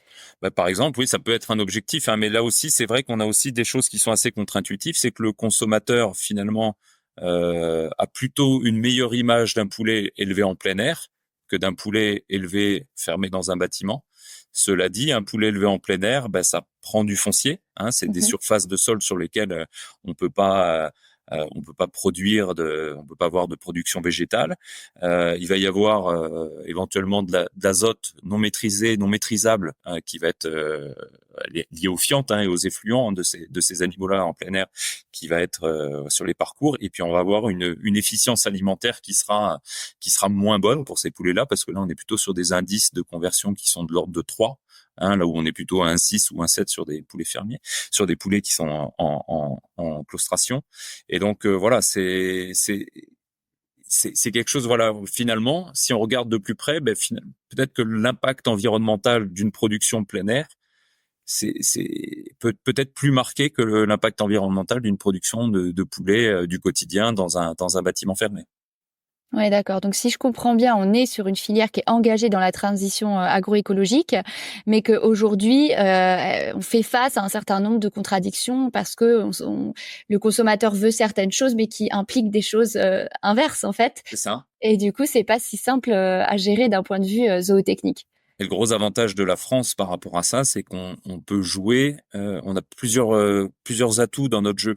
bah, par exemple, oui, ça peut être un objectif, hein, mais là aussi, c'est vrai qu'on a aussi des choses qui sont assez contre-intuitives. C'est que le consommateur, finalement, a plutôt une meilleure image d'un poulet élevé en plein air que d'un poulet élevé fermé dans un bâtiment. Cela dit, un poulet élevé en plein air, ben, ça prend du foncier, hein, c'est des surfaces de sol sur lesquelles on peut pas on peut pas on peut pas avoir de production végétale. Il va y avoir éventuellement de l'azote non maîtrisé, non maîtrisable, qui va être lié aux fientes, hein, et aux effluents de ces animaux-là en plein air, qui va être sur les parcours. Et puis on va avoir une efficience alimentaire qui sera moins bonne pour ces poulets-là, parce que là on est plutôt sur des indices de conversion qui sont de l'ordre de 3. Hein, là où on est plutôt à un 6 ou un 7 sur des poulets fermiers, sur des poulets qui sont en claustration. Et donc voilà, c'est quelque chose, voilà, finalement, si on regarde de plus près, ben peut-être que l'impact environnemental d'une production plein air, c'est peut-être plus marqué que l'impact environnemental d'une production de poulet du quotidien dans un bâtiment fermé. Ouais, d'accord. Donc, si je comprends bien, on est sur une filière qui est engagée dans la transition agroécologique, mais qu'aujourd'hui, on fait face à un certain nombre de contradictions parce que le consommateur veut certaines choses, mais qui impliquent des choses inverses, en fait. C'est ça. Et du coup, c'est pas si simple à gérer d'un point de vue zootechnique. Et le gros avantage de la France par rapport à ça, c'est qu'on peut jouer, on a plusieurs atouts dans notre jeu.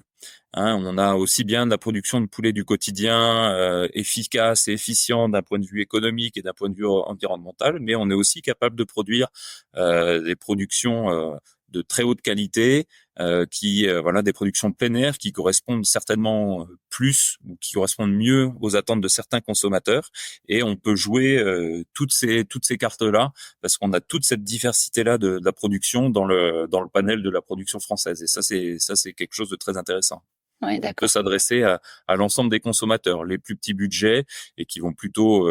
Hein, on a aussi bien de la production de poulet du quotidien, efficace et efficient d'un point de vue économique et d'un point de vue environnemental, mais on est aussi capable de produire des productions de très haute qualité, voilà, des productions de plein air qui correspondent certainement plus ou qui correspondent mieux aux attentes de certains consommateurs. Et on peut jouer toutes ces cartes-là parce qu'on a toute cette diversité-là de la production dans le panel de la production française. Et ça c'est quelque chose de très intéressant. Ouais, On peut d'accord. s'adresser à l'ensemble des consommateurs, les plus petits budgets et qui vont plutôt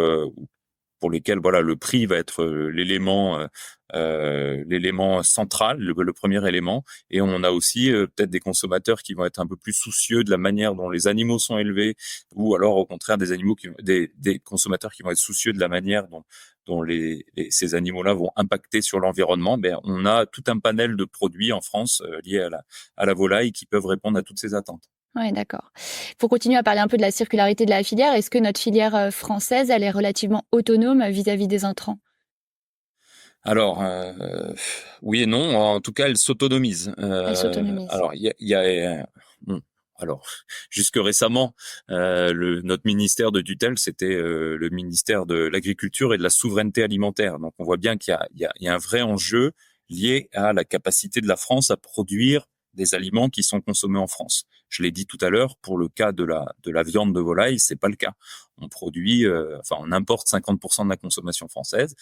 pour lesquels voilà le prix va être l'élément central, le premier élément. Et on a aussi peut-être des consommateurs qui vont être un peu plus soucieux de la manière dont les animaux sont élevés, ou alors au contraire des consommateurs qui vont être soucieux de la manière dont ces animaux-là vont impacter sur l'environnement. Ben on a tout un panel de produits en France liés à la volaille qui peuvent répondre à toutes ces attentes. Ouais, d'accord. Pour continuer à parler un peu de la circularité de la filière, est-ce que notre filière française, elle est relativement autonome vis-à-vis des intrants? Alors, oui et non. En tout cas, elle s'autonomise. Elle s'autonomise. Alors, il y a bon, alors jusque récemment, notre ministère de tutelle, c'était le ministère de l'Agriculture et de la Souveraineté alimentaire. Donc, on voit bien qu'il y a un vrai enjeu lié à la capacité de la France à produire des aliments qui sont consommés en France. Je l'ai dit tout à l'heure, pour le cas de la viande de volaille, c'est pas le cas. On produit, on importe 50% de la consommation française.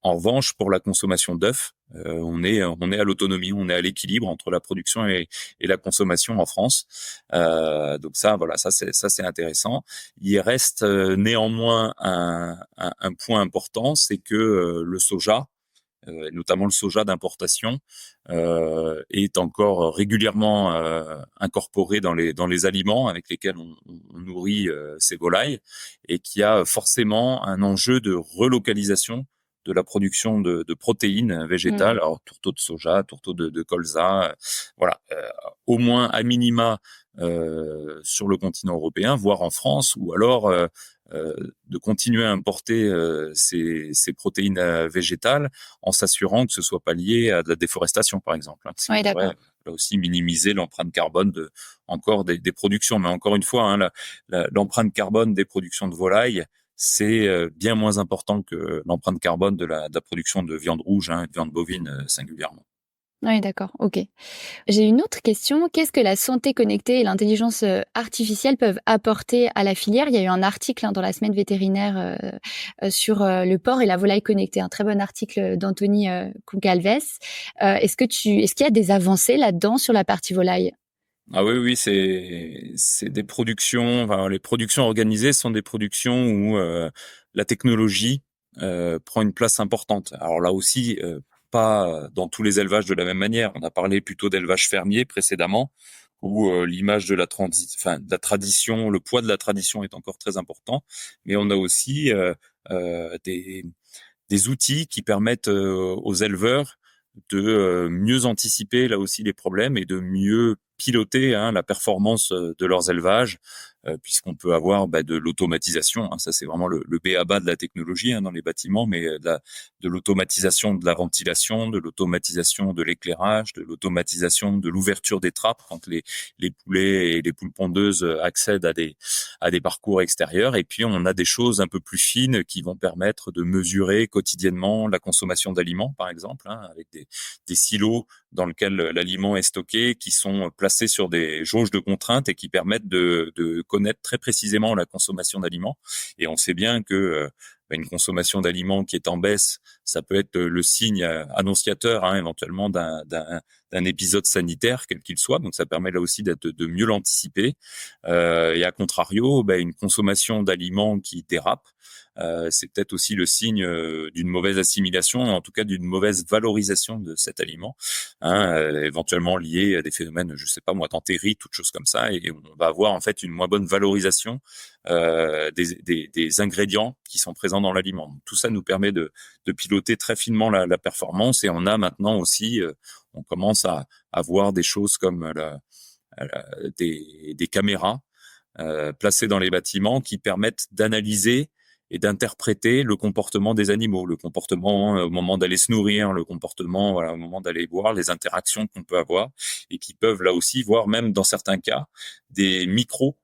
En revanche, pour la consommation d'œufs, on est à l'autonomie, on est à l'équilibre entre la production et la consommation en France. Donc ça, voilà, ça c'est intéressant. Il reste néanmoins un point important, c'est que le soja, notamment le soja d'importation, est encore régulièrement incorporé dans les aliments avec lesquels on nourrit ces volailles, et qui a forcément un enjeu de relocalisation de la production de protéines végétales, alors tourteaux de soja, tourteaux de colza, voilà, au moins à minima sur le continent européen, voire en France, ou alors de continuer à importer ces protéines végétales en s'assurant que ce soit pas lié à de la déforestation, par exemple. Hein, Oui, d'accord. là aussi minimiser l'empreinte carbone encore des productions. Mais encore une fois, hein, l'empreinte carbone des productions de volailles, c'est bien moins important que l'empreinte carbone de la production de viande rouge, hein, de viande bovine singulièrement. Oui, d'accord, ok. J'ai une autre question. Qu'est-ce que la santé connectée et l'intelligence artificielle peuvent apporter à la filière? Il y a eu un article dans la semaine vétérinaire sur le porc et la volaille connectée, un très bon article d'Anthony Concalves. Est-ce qu'il y a des avancées là-dedans sur la partie volaille? Ah oui, oui, c'est des productions. Enfin, les productions organisées sont des productions où la technologie prend une place importante. Alors là aussi, pas dans tous les élevages de la même manière. On a parlé plutôt d'élevage fermier précédemment, où l'image de de la tradition, le poids de la tradition est encore très important. Mais on a aussi euh, des des outils qui permettent aux éleveurs de mieux anticiper là aussi les problèmes et de mieux piloter la performance de leurs élevages, puisqu'on peut avoir de l'automatisation. Ça, c'est vraiment le b.a-ba de la technologie dans les bâtiments, mais de l'automatisation de la ventilation, de l'automatisation de l'éclairage, de l'automatisation de l'ouverture des trappes quand les poulets et les poules pondeuses accèdent à des parcours extérieurs. Et puis, on a des choses un peu plus fines qui vont permettre de mesurer quotidiennement la consommation d'aliments, par exemple, avec des silos dans lesquels l'aliment est stocké, qui sont placés sur des jauges de contraintes et qui permettent de connaître très précisément la consommation d'aliments. Et on sait bien que une consommation d'aliments qui est en baisse, ça peut être le signe annonciateur éventuellement d'un épisode sanitaire, quel qu'il soit. Donc ça permet là aussi de mieux l'anticiper. Et à contrario, une consommation d'aliments qui dérape, c'est peut-être aussi le signe d'une mauvaise assimilation, en tout cas d'une mauvaise valorisation de cet aliment, éventuellement lié à des phénomènes, je sais pas moi, d'entérie, toutes choses comme ça, et on va avoir en fait une moins bonne valorisation des ingrédients qui sont présents dans l'aliment. Donc, tout ça nous permet de piloter très finement la performance, et on a maintenant aussi, on commence à voir des choses comme des caméras placées dans les bâtiments qui permettent d'analyser et d'interpréter le comportement des animaux, le comportement au moment d'aller se nourrir, le comportement au moment d'aller boire, les interactions qu'on peut avoir, et qui peuvent là aussi voir même dans certains cas des micros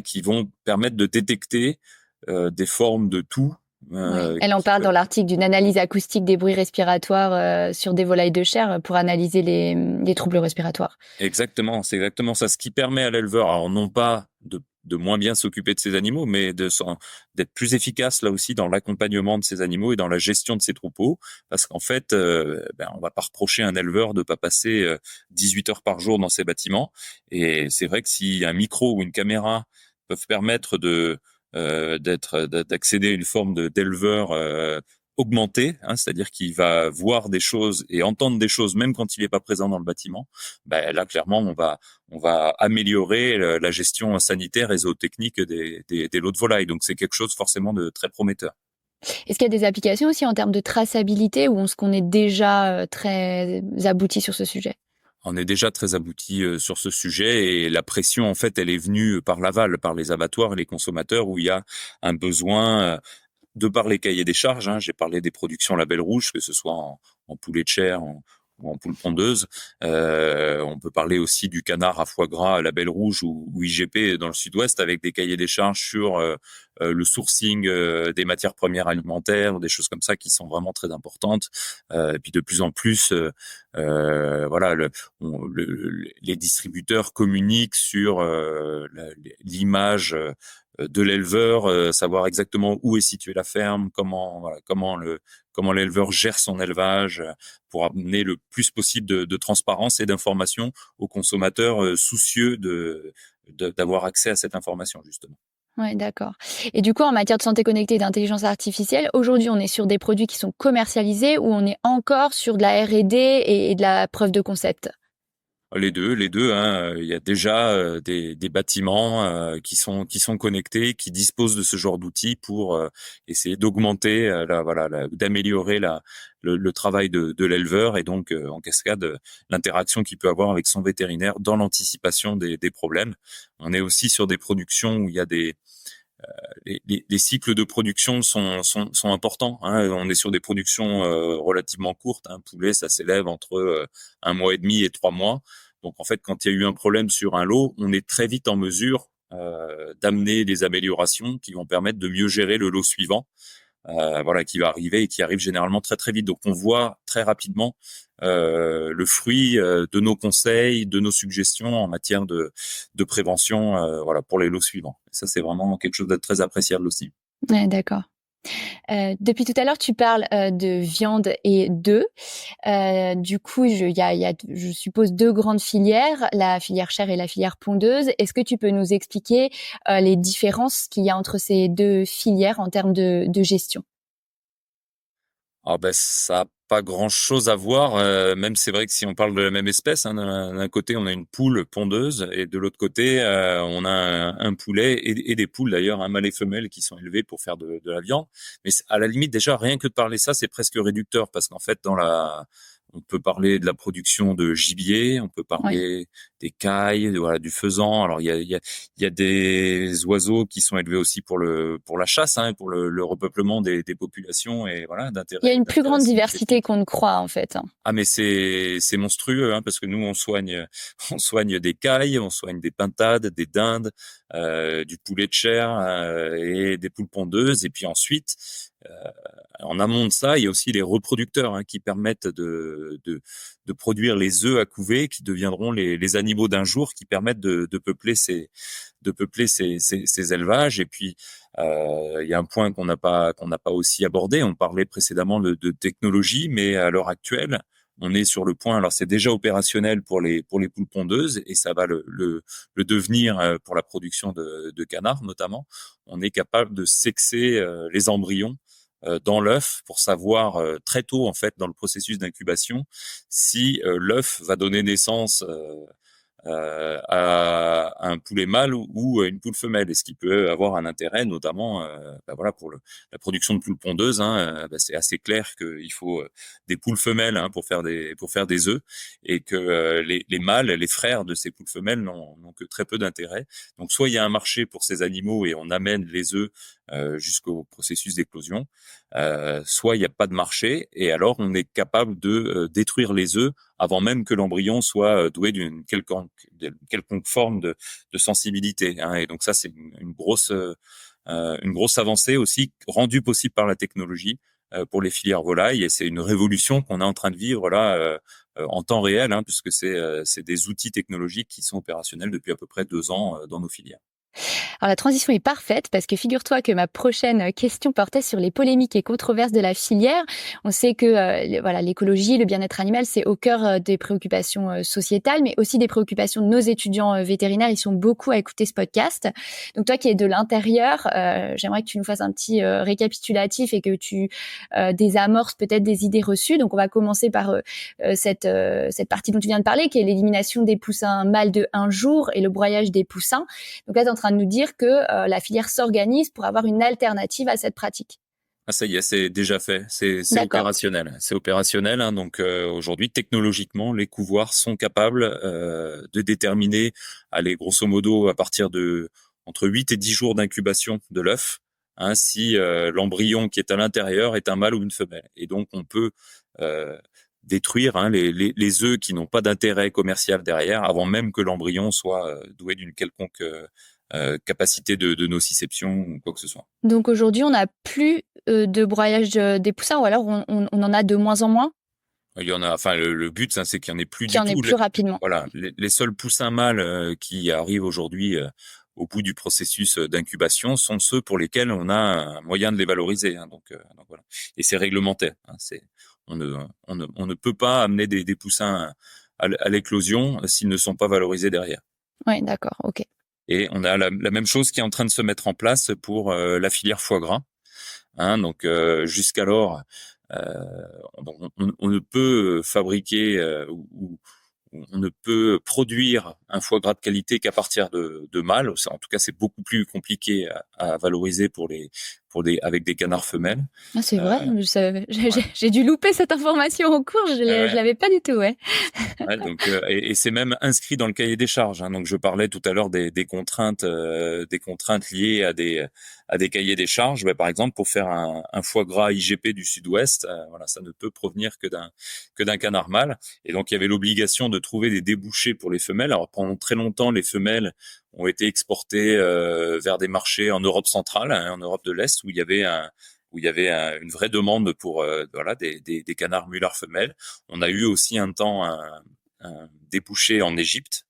qui vont permettre de détecter des formes de toux. Ouais. Elle en parle dans l'article d'une analyse acoustique des bruits respiratoires sur des volailles de chair pour analyser les troubles respiratoires. Exactement, c'est exactement ça. Ce qui permet à l'éleveur, alors non pas de moins bien s'occuper de ses animaux, mais d'être plus efficace là aussi dans l'accompagnement de ses animaux et dans la gestion de ses troupeaux, parce qu'en fait, on va pas reprocher à un éleveur de pas passer 18 heures par jour dans ses bâtiments. Et c'est vrai que si un micro ou une caméra peuvent permettre d'accéder à une forme d'éleveur augmenté, c'est-à-dire qu'il va voir des choses et entendre des choses même quand il n'est pas présent dans le bâtiment. Là, clairement, on va améliorer la gestion sanitaire et zootechnique des lots de volailles. Donc, c'est quelque chose forcément de très prometteur. Est-ce qu'il y a des applications aussi en termes de traçabilité, ou est-ce qu'on est déjà très abouti sur ce sujet? On est déjà très abouti sur ce sujet, et la pression, en fait, elle est venue par l'aval, par les abattoirs et les consommateurs, où il y a un besoin de par les cahiers des charges. J'ai parlé des productions label rouge, que ce soit en poulet de chair ou en poule pondeuse. On peut parler aussi du canard à foie gras label rouge ou IGP dans le sud-ouest, avec des cahiers des charges sur le sourcing des matières premières alimentaires, des choses comme ça qui sont vraiment très importantes. Et puis de plus en plus, les distributeurs communiquent sur l'image de l'éleveur, savoir exactement où est située la ferme, comment l'éleveur gère son élevage, pour amener le plus possible de transparence et d'information aux consommateurs soucieux d'avoir accès à cette information, justement. Ouais, d'accord. Et du coup, en matière de santé connectée et d'intelligence artificielle, aujourd'hui, on est sur des produits qui sont commercialisés, ou on est encore sur de la R&D et de la preuve de concept? Les deux. Il y a déjà des bâtiments qui sont connectés, qui disposent de ce genre d'outils pour essayer d'augmenter, d'améliorer le travail de l'éleveur, et donc en cascade l'interaction qu'il peut avoir avec son vétérinaire dans l'anticipation des problèmes. On est aussi sur des productions où il y a les cycles de production sont importants. On est sur des productions relativement courtes. Un poulet, ça s'élève entre 1 mois et demi et 3 mois. Donc en fait, quand il y a eu un problème sur un lot, on est très vite en mesure d'amener des améliorations qui vont permettre de mieux gérer le lot suivant. voilà, qui va arriver et qui arrive généralement très très vite. Donc on voit très rapidement le fruit de nos conseils, de nos suggestions en matière de prévention, voilà, pour les lots suivants. Et ça, c'est vraiment quelque chose de très appréciable aussi. Ouais, d'accord. Depuis tout à l'heure, tu parles de viande et d'œufs. Du coup, il y a, je suppose, deux grandes filières, la filière chair et la filière pondeuse. Est-ce que tu peux nous expliquer les différences qu'il y a entre ces deux filières en termes de gestion? Ah ben ça a pas grand-chose à voir, même c'est vrai que si on parle de la même espèce, hein, d'un côté on a une poule pondeuse et de l'autre côté on a un poulet et des poules d'ailleurs, un mâle et femelle qui sont élevés pour faire de la viande. Mais à la limite déjà rien que de parler ça, c'est presque réducteur parce qu'en fait on peut parler de la production de gibier, on peut Oui. parler des cailles, voilà, du faisan. Alors il y a des oiseaux qui sont élevés aussi pour la chasse, hein, pour le repeuplement des populations et voilà Il y a d'intérêt une plus grande diversité significatif. qu'on ne croit, en fait, hein. Ah mais c'est monstrueux, hein, parce que nous on soigne on soigne des cailles, on soigne des pintades, des dindes, du poulet de chair et des poules pondeuses et puis ensuite euh, en amont de ça, il y a aussi les reproducteurs, hein, qui permettent de produire les œufs à couver qui deviendront les animaux d'un jour qui permettent de peupler ces élevages. Et puis il y a un point qu'on n'a pas aussi abordé. On parlait précédemment de technologie, mais à l'heure actuelle, on est sur le point. Alors c'est déjà opérationnel pour les poules pondeuses et ça va le devenir pour la production de canards notamment. On est capable de sexer les embryons dans l'œuf pour savoir très tôt en fait dans le processus d'incubation si l'œuf va donner naissance à un poulet mâle ou à une poule femelle, et ce qui peut avoir un intérêt notamment voilà, pour la production de poules pondeuses, hein, c'est assez clair qu'il faut des poules femelles, hein, pour faire des œufs et que les mâles, les frères de ces poules femelles n'ont que très peu d'intérêt. Donc soit il y a un marché pour ces animaux et on amène les œufs jusqu'au processus d'éclosion, soit il n'y a pas de marché et alors on est capable de détruire les œufs avant même que l'embryon soit doué d'une quelconque forme de sensibilité, hein. Et donc ça, c'est une grosse avancée aussi rendue possible par la technologie pour les filières volailles. Et c'est une révolution qu'on est en train de vivre là en temps réel, hein, puisque c'est des outils technologiques qui sont opérationnels depuis à peu près 2 ans dans nos filières. Alors la transition est parfaite parce que figure-toi que ma prochaine question portait sur les polémiques et controverses de la filière. On sait que voilà, l'écologie, le bien-être animal, c'est au cœur des préoccupations sociétales, mais aussi des préoccupations de nos étudiants vétérinaires. Ils sont beaucoup à écouter ce podcast. Donc toi qui es de l'intérieur, j'aimerais que tu nous fasses un petit récapitulatif et que tu désamorces peut-être des idées reçues. Donc on va commencer par cette partie dont tu viens de parler, qui est l'élimination des poussins mâles de 1 jour et le broyage des poussins. Donc là, tu es en train de nous dire que la filière s'organise pour avoir une alternative à cette pratique. Ah, ça y est, c'est déjà fait, c'est D'accord. opérationnel. C'est opérationnel, hein, donc aujourd'hui, technologiquement, les couvoirs sont capables de déterminer, allez, grosso modo, à partir de entre 8 et 10 jours d'incubation de l'œuf, hein, si l'embryon qui est à l'intérieur est un mâle ou une femelle. Et donc, on peut détruire, hein, les œufs qui n'ont pas d'intérêt commercial derrière, avant même que l'embryon soit doué d'une quelconque capacité de nociception ou quoi que ce soit. Donc aujourd'hui, on n'a plus de broyage des poussins, ou alors on en a de moins en moins, Il y en a, enfin, le but, hein, c'est qu'il y en ait plus qu'il du y en ait tout. plus rapidement. Voilà, les seuls poussins mâles qui arrivent aujourd'hui au bout du processus d'incubation sont ceux pour lesquels on a un moyen de les valoriser, hein, donc voilà. Et c'est réglementaire, hein, on ne peut pas amener des poussins à l'éclosion s'ils ne sont pas valorisés derrière. Oui, d'accord, ok. Et on a la même chose qui est en train de se mettre en place pour la filière foie gras, hein, donc jusqu'alors, on ne peut fabriquer ou on ne peut produire un foie gras de qualité qu'à partir de mâles. En tout cas, c'est beaucoup plus compliqué à valoriser avec des canards femelles. Ah, c'est vrai, Euh, j'ai dû louper cette information en cours, je ouais. l'avais pas du tout, ouais. Ouais, donc et c'est même inscrit dans le cahier des charges, hein. Donc je parlais tout à l'heure des contraintes liées à des cahiers des charges. Bah, par exemple, pour faire un foie gras IGP du Sud-Ouest, voilà, ça ne peut provenir que d'un canard mâle. Et donc il y avait l'obligation de trouver des débouchés pour les femelles. Alors pendant très longtemps, les femelles ont été exportées vers des marchés en Europe centrale, hein, en Europe de l'Est, où où il y avait une vraie demande pour des canards mulards femelles. On a eu aussi un temps un débouché en Égypte.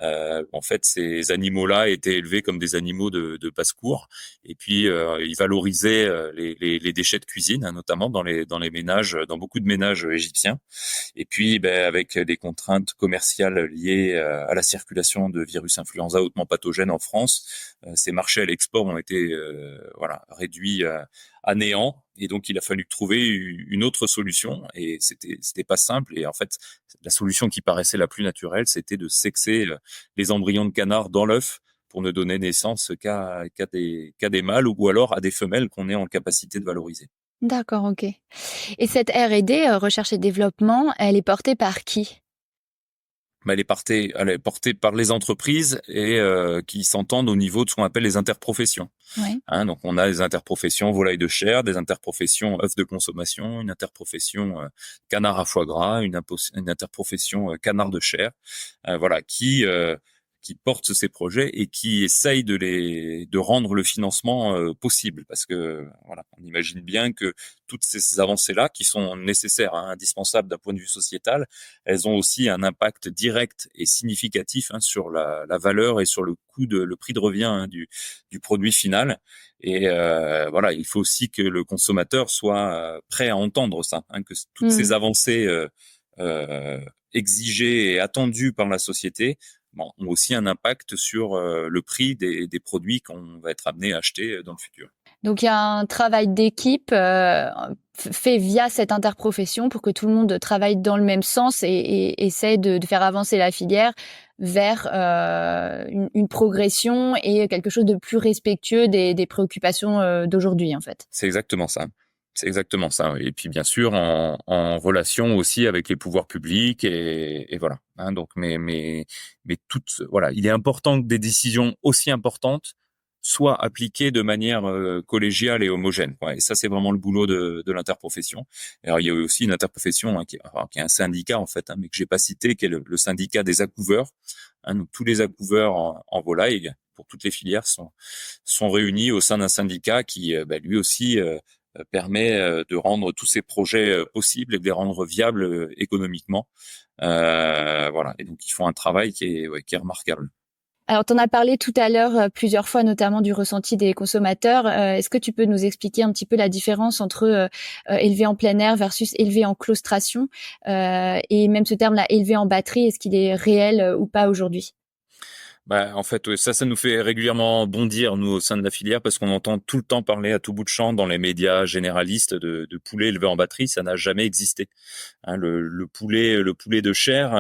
En fait, ces animaux-là étaient élevés comme des animaux de basse-cour, et puis ils valorisaient les déchets de cuisine, hein, notamment dans les ménages, dans beaucoup de ménages égyptiens. Et puis, avec les contraintes commerciales liées à la circulation de virus influenza hautement pathogènes en France, ces marchés à l'export ont été réduits à néant. Et donc, il a fallu trouver une autre solution. Et c'était pas simple. Et en fait, la solution qui paraissait la plus naturelle, c'était de sexer les embryons de canard dans l'œuf pour ne donner naissance qu'à des mâles ou alors à des femelles qu'on est en capacité de valoriser. D'accord, ok. Et cette R&D, recherche et développement, elle est portée par qui? Elle est portée par les entreprises et qui s'entendent au niveau de ce qu'on appelle les interprofessions. Ouais. Hein, donc on a des interprofessions volaille de chair, des interprofessions œufs de consommation, une interprofession canard à foie gras, une interprofession canard de chair, qui portent ces projets et qui essayent de rendre le financement possible, parce que voilà, on imagine bien que toutes ces avancées-là, qui sont nécessaires, hein, indispensables d'un point de vue sociétal, elles ont aussi un impact direct et significatif, hein, sur la valeur et sur le prix de revient, hein, du produit final. Et il faut aussi que le consommateur soit prêt à entendre ça, hein, que toutes ces avancées exigées et attendues par la société ont aussi un impact sur le prix des produits qu'on va être amené à acheter dans le futur. Donc il y a un travail d'équipe fait via cette interprofession pour que tout le monde travaille dans le même sens et essaie de faire avancer la filière vers une progression et quelque chose de plus respectueux des préoccupations d'aujourd'hui, en fait. C'est exactement ça. C'est exactement ça. Et puis bien sûr en relation aussi avec les pouvoirs publics et voilà. Hein, donc mais voilà, il est important que des décisions aussi importantes soient appliquées de manière collégiale et homogène, quoi. Et ça, c'est vraiment le boulot de l'interprofession. Alors il y a aussi une interprofession, hein, qui est un syndicat en fait, hein, mais que j'ai pas cité, qui est le syndicat des accouveurs. Hein, donc tous les accouveurs en volaille pour toutes les filières sont réunis au sein d'un syndicat qui lui aussi permet de rendre tous ces projets possibles et de les rendre viables économiquement. Voilà. Et donc ils font un travail qui est remarquable. Alors, tu en as parlé tout à l'heure plusieurs fois, notamment du ressenti des consommateurs. Est-ce que tu peux nous expliquer un petit peu la différence entre élevé en plein air versus élevé en claustration, et même ce terme-là, élevé en batterie, est-ce qu'il est réel ou pas aujourd'hui? En fait, ça nous fait régulièrement bondir, nous, au sein de la filière, parce qu'on entend tout le temps parler à tout bout de champ dans les médias généralistes de poulets élevés en batterie. Ça n'a jamais existé. Hein, le poulet de chair,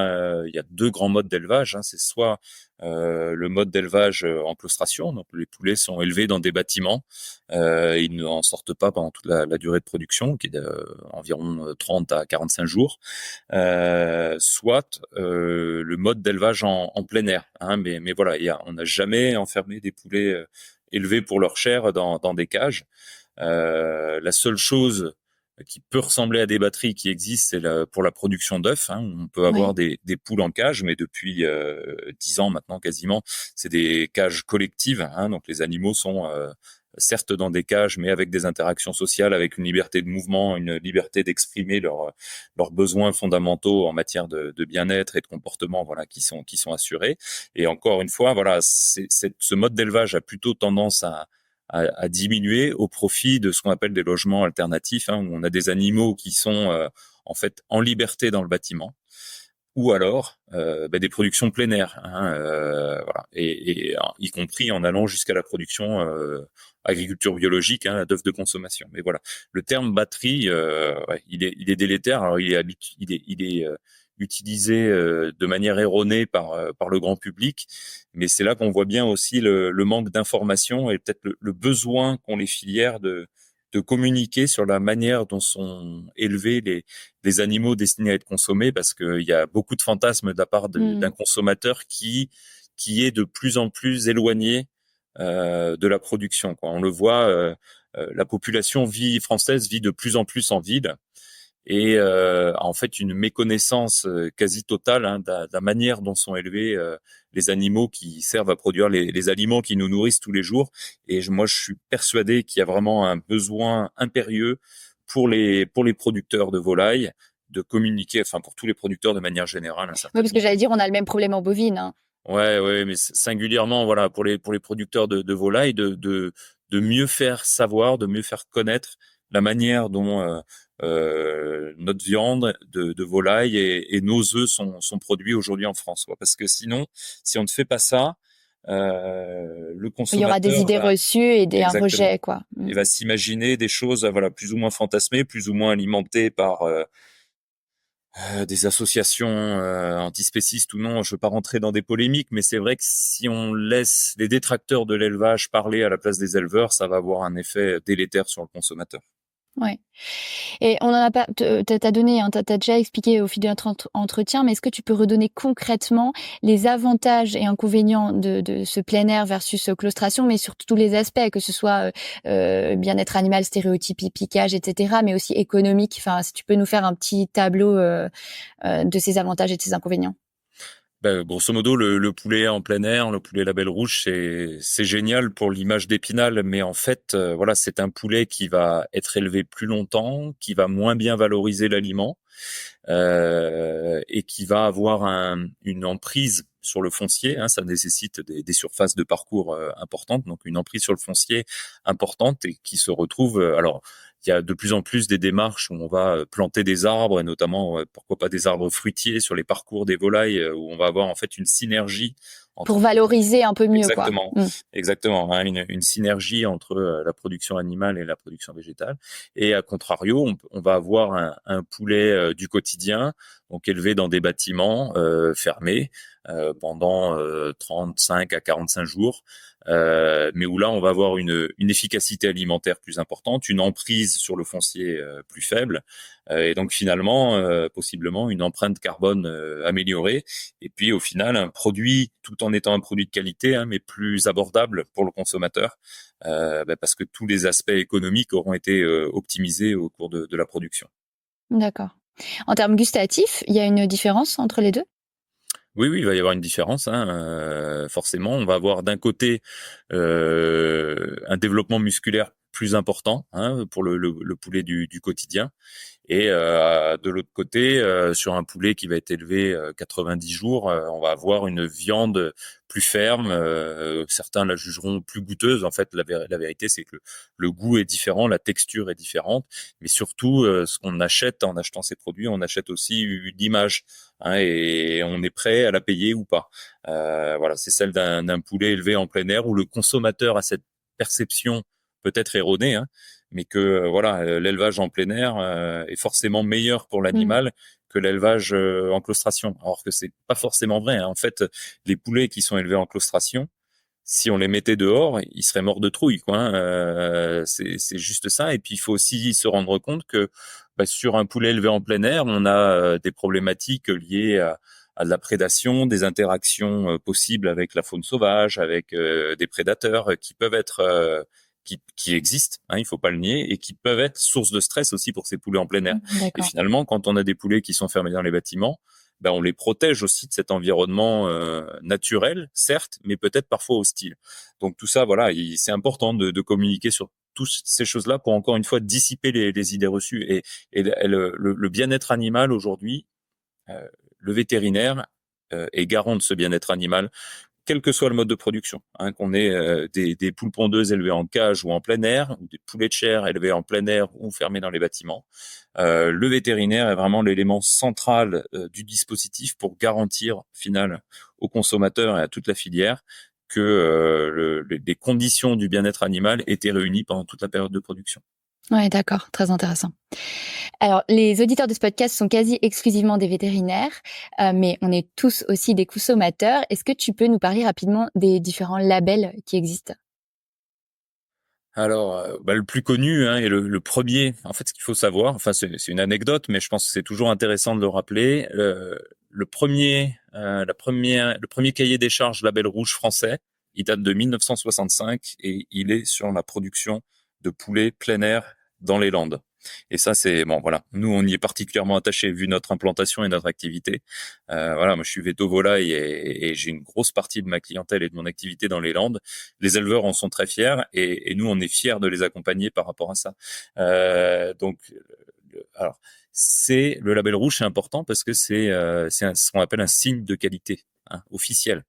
il y a deux grands modes d'élevage. Hein, c'est soit le mode d'élevage en claustration, donc les poulets sont élevés dans des bâtiments, ils n'en sortent pas pendant toute la durée de production, qui est d'environ 30 à 45 jours, soit le mode d'élevage en plein air. Hein, mais voilà, on n'a jamais enfermé des poulets élevés pour leur chair dans des cages. La seule chose qui peut ressembler à des batteries qui existent, c'est pour la production d'œufs. Hein. On peut avoir des poules en cage, mais depuis 10 ans maintenant quasiment, c'est des cages collectives. Hein. Donc les animaux sont certes dans des cages, mais avec des interactions sociales, avec une liberté de mouvement, une liberté d'exprimer leurs besoins fondamentaux en matière de bien-être et de comportement, voilà, qui sont assurés. Et encore une fois, voilà, ce mode d'élevage a plutôt tendance à diminuer au profit de ce qu'on appelle des logements alternatifs, hein, où on a des animaux qui sont en fait en liberté dans le bâtiment, ou alors des productions plein air, hein, voilà, et y compris en allant jusqu'à la production agriculture biologique, hein, d'œufs de consommation. Mais voilà, le terme batterie, il est délétère. Alors il est utilisé de manière erronée par le grand public, mais c'est là qu'on voit bien aussi le manque d'information et peut-être le besoin qu'ont les filières de communiquer sur la manière dont sont élevés les animaux destinés à être consommés, parce qu'il y a beaucoup de fantasmes de la part d'un consommateur qui est de plus en plus éloigné de la production, quoi. On le voit, la population française vit de plus en plus en ville, et en fait une méconnaissance quasi totale, hein, de la manière dont sont élevés les animaux qui servent à produire les aliments qui nous nourrissent tous les jours. Et moi, je suis persuadé qu'il y a vraiment un besoin impérieux pour les producteurs de volailles de communiquer, enfin pour tous les producteurs de manière générale. Oui, parce que j'allais dire, on a le même problème en bovine. Hein. Ouais, mais singulièrement, voilà, pour les producteurs de volailles, de mieux faire savoir, de mieux faire connaître la manière dont notre viande de volaille et nos œufs sont produits aujourd'hui en France, quoi. Parce que sinon, si on ne fait pas ça, le Il y aura des consommateur idées reçues et un exactement, rejet, quoi. il va s'imaginer des choses, voilà, plus ou moins fantasmées, plus ou moins alimentées par des associations antispécistes ou non. Je veux pas rentrer dans des polémiques, mais c'est vrai que si on laisse les détracteurs de l'élevage parler à la place des éleveurs, ça va avoir un effet délétère sur le consommateur. Ouais. Et on en a pas, t'as donné, hein, t'as déjà expliqué au fil de notre entretien, mais est-ce que tu peux redonner concrètement les avantages et inconvénients de ce plein air versus claustration, mais sur tous les aspects, que ce soit bien-être animal, stéréotypie, piquage, etc., mais aussi économique. Enfin, si tu peux nous faire un petit tableau de ces avantages et de ces inconvénients. Grosso modo, le poulet en plein air, le poulet label rouge, c'est génial pour l'image d'Épinal, mais en fait, voilà, c'est un poulet qui va être élevé plus longtemps, qui va moins bien valoriser l'aliment, et qui va avoir une emprise sur le foncier. Hein, ça nécessite des surfaces de parcours importantes, donc une emprise sur le foncier importante et qui se retrouve. Alors, il y a de plus en plus des démarches où on va planter des arbres, et notamment, pourquoi pas des arbres fruitiers sur les parcours des volailles, où on va avoir en fait une synergie entre... Pour valoriser un peu mieux, exactement, quoi. Exactement, hein, une synergie entre la production animale et la production végétale. Et à contrario, on va avoir un poulet du quotidien, donc élevé dans des bâtiments fermés pendant 35 à 45 jours, mais où là on va avoir une efficacité alimentaire plus importante, une emprise sur le foncier plus faible, et donc finalement possiblement une empreinte carbone améliorée, et puis au final un produit, tout en étant un produit de qualité, hein, mais plus abordable pour le consommateur, parce que tous les aspects économiques auront été optimisés au cours de la production. D'accord. En termes gustatifs, il y a une différence entre les deux ? Oui, il va y avoir une différence, hein, forcément. On va avoir d'un côté un développement musculaire plus important, hein, pour le poulet du quotidien, et de l'autre côté, sur un poulet qui va être élevé 90 jours, on va avoir une viande plus ferme. Certains la jugeront plus goûteuse. En fait, la vérité, c'est que le goût est différent, la texture est différente, mais surtout, ce qu'on achète en achetant ces produits, on achète aussi une image, hein, et on est prêt à la payer ou pas. Voilà, c'est celle d'un poulet élevé en plein air où le consommateur a cette perception peut-être erronée, hein, mais que voilà, l'élevage en plein air est forcément meilleur pour l'animal que l'élevage en claustration. Alors que c'est pas forcément vrai, hein. En fait, les poulets qui sont élevés en claustration, si on les mettait dehors, ils seraient morts de trouille, quoi, hein. C'est juste ça. Et puis il faut aussi se rendre compte que sur un poulet élevé en plein air, on a des problématiques liées à de la prédation, des interactions possibles avec la faune sauvage, avec des prédateurs qui peuvent être qui existent, hein, il faut pas le nier, et qui peuvent être source de stress aussi pour ces poulets en plein air. Et finalement, quand on a des poulets qui sont fermés dans les bâtiments, on les protège aussi de cet environnement naturel, certes, mais peut-être parfois hostile. Donc tout ça, voilà, c'est important de communiquer sur toutes ces choses-là pour encore une fois dissiper les idées reçues. Et le bien-être animal aujourd'hui, le vétérinaire est garant de ce bien-être animal, quel que soit le mode de production, hein, qu'on ait des poules pondeuses élevées en cage ou en plein air, ou des poulets de chair élevés en plein air ou fermés dans les bâtiments. Le vétérinaire est vraiment l'élément central du dispositif pour garantir, au final, aux consommateurs et à toute la filière que les conditions du bien-être animal étaient réunies pendant toute la période de production. Ouais, d'accord, très intéressant. Alors, les auditeurs de ce podcast sont quasi exclusivement des vétérinaires, mais on est tous aussi des consommateurs. Est-ce que tu peux nous parler rapidement des différents labels qui existent ? Alors, le plus connu, hein, et le premier, en fait, ce qu'il faut savoir, enfin, c'est une anecdote, mais je pense que c'est toujours intéressant de le rappeler. Le premier cahier des charges label rouge français, il date de 1965 et il est sur la production de poulets plein air dans les Landes. Et ça, c'est bon, voilà. Nous, on y est particulièrement attachés vu notre implantation et notre activité. Voilà, moi, je suis veto volaille et j'ai une grosse partie de ma clientèle et de mon activité dans les Landes. Les éleveurs en sont très fiers et nous, on est fiers de les accompagner par rapport à ça. Donc, alors, c'est le label rouge, c'est important parce que c'est ce qu'on appelle un signe de qualité, hein, officiel.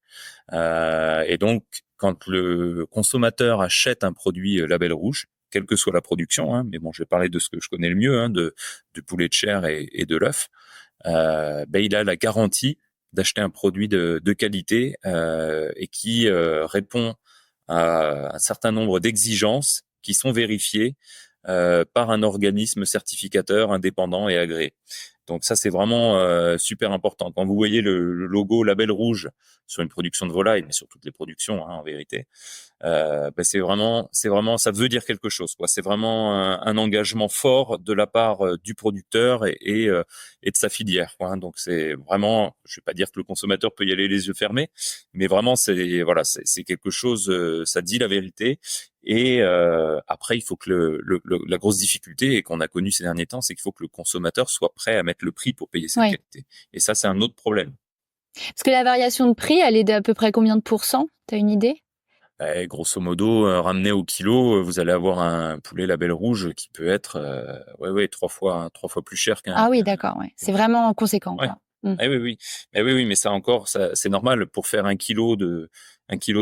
Et donc, quand le consommateur achète un produit label rouge, quelle que soit la production, hein, mais bon, je vais parler de ce que je connais le mieux, hein, du poulet de chair et de l'œuf, il a la garantie d'acheter un produit de qualité et qui répond à un certain nombre d'exigences qui sont vérifiées par un organisme certificateur indépendant et agréé. Donc ça, c'est vraiment super important. Quand vous voyez le logo label rouge sur une production de volaille, mais sur toutes les productions, hein, en vérité, c'est vraiment, ça veut dire quelque chose, quoi. C'est vraiment un engagement fort de la part du producteur et de sa filière, quoi, hein. Donc c'est vraiment, je vais pas dire que le consommateur peut y aller les yeux fermés, mais vraiment c'est voilà, c'est quelque chose, ça dit la vérité. Et après, il faut que la grosse difficulté et qu'on a connue ces derniers temps, c'est qu'il faut que le consommateur soit prêt à mettre le prix pour payer cette qualité. Et ça, c'est un autre problème. Parce que la variation de prix, elle est d'à peu près combien de pourcents? T'as une idée? Grosso modo, ramené au kilo, vous allez avoir un poulet label rouge qui peut être trois fois plus cher qu'un. Ah oui, d'accord, ouais. C'est vraiment conséquent, Ouais. quoi. Oui, mais ça encore, ça c'est normal pour faire un kilo de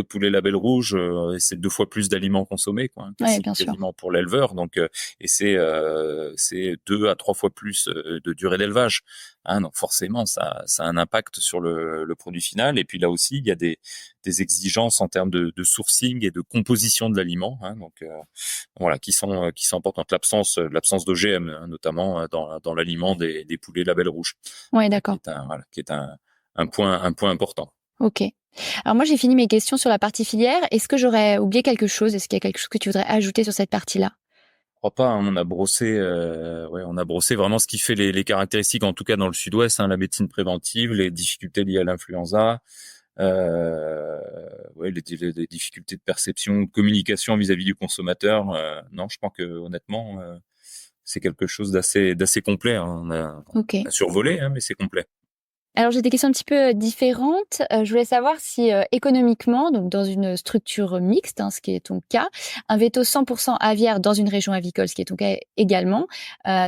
poulet label rouge, c'est 2 fois plus d'aliments consommés, quoi, hein, Bien sûr. quasiment pour l'éleveur. Donc et c'est 2 à 3 fois plus de durée d'élevage, hein. Donc forcément, ça a un impact sur le produit final. Et puis là aussi, il y a des exigences en termes de sourcing et de composition de l'aliment, hein. Donc voilà, qui sont importantes. L'absence d'OGM, hein, notamment dans l'aliment des poulets label rouge. Ouais, d'accord. Qui est un point important. Ok. Alors moi, j'ai fini mes questions sur la partie filière. Est-ce que j'aurais oublié quelque chose? Est-ce qu'il y a quelque chose que tu voudrais ajouter sur cette partie-là? Je crois pas, hein, on a brossé vraiment ce qui fait les caractéristiques, en tout cas dans le Sud-Ouest, hein, la médecine préventive, les difficultés liées à l'influenza, les difficultés de perception, de communication vis-à-vis du consommateur. Non, je pense que honnêtement, c'est quelque chose d'assez complet, hein. On a survolé, hein, mais c'est complet. Alors, j'ai des questions un petit peu différentes. Je voulais savoir si économiquement, donc dans une structure mixte, hein, ce qui est ton cas, un veto 100% aviaire dans une région avicole, ce qui est ton cas également,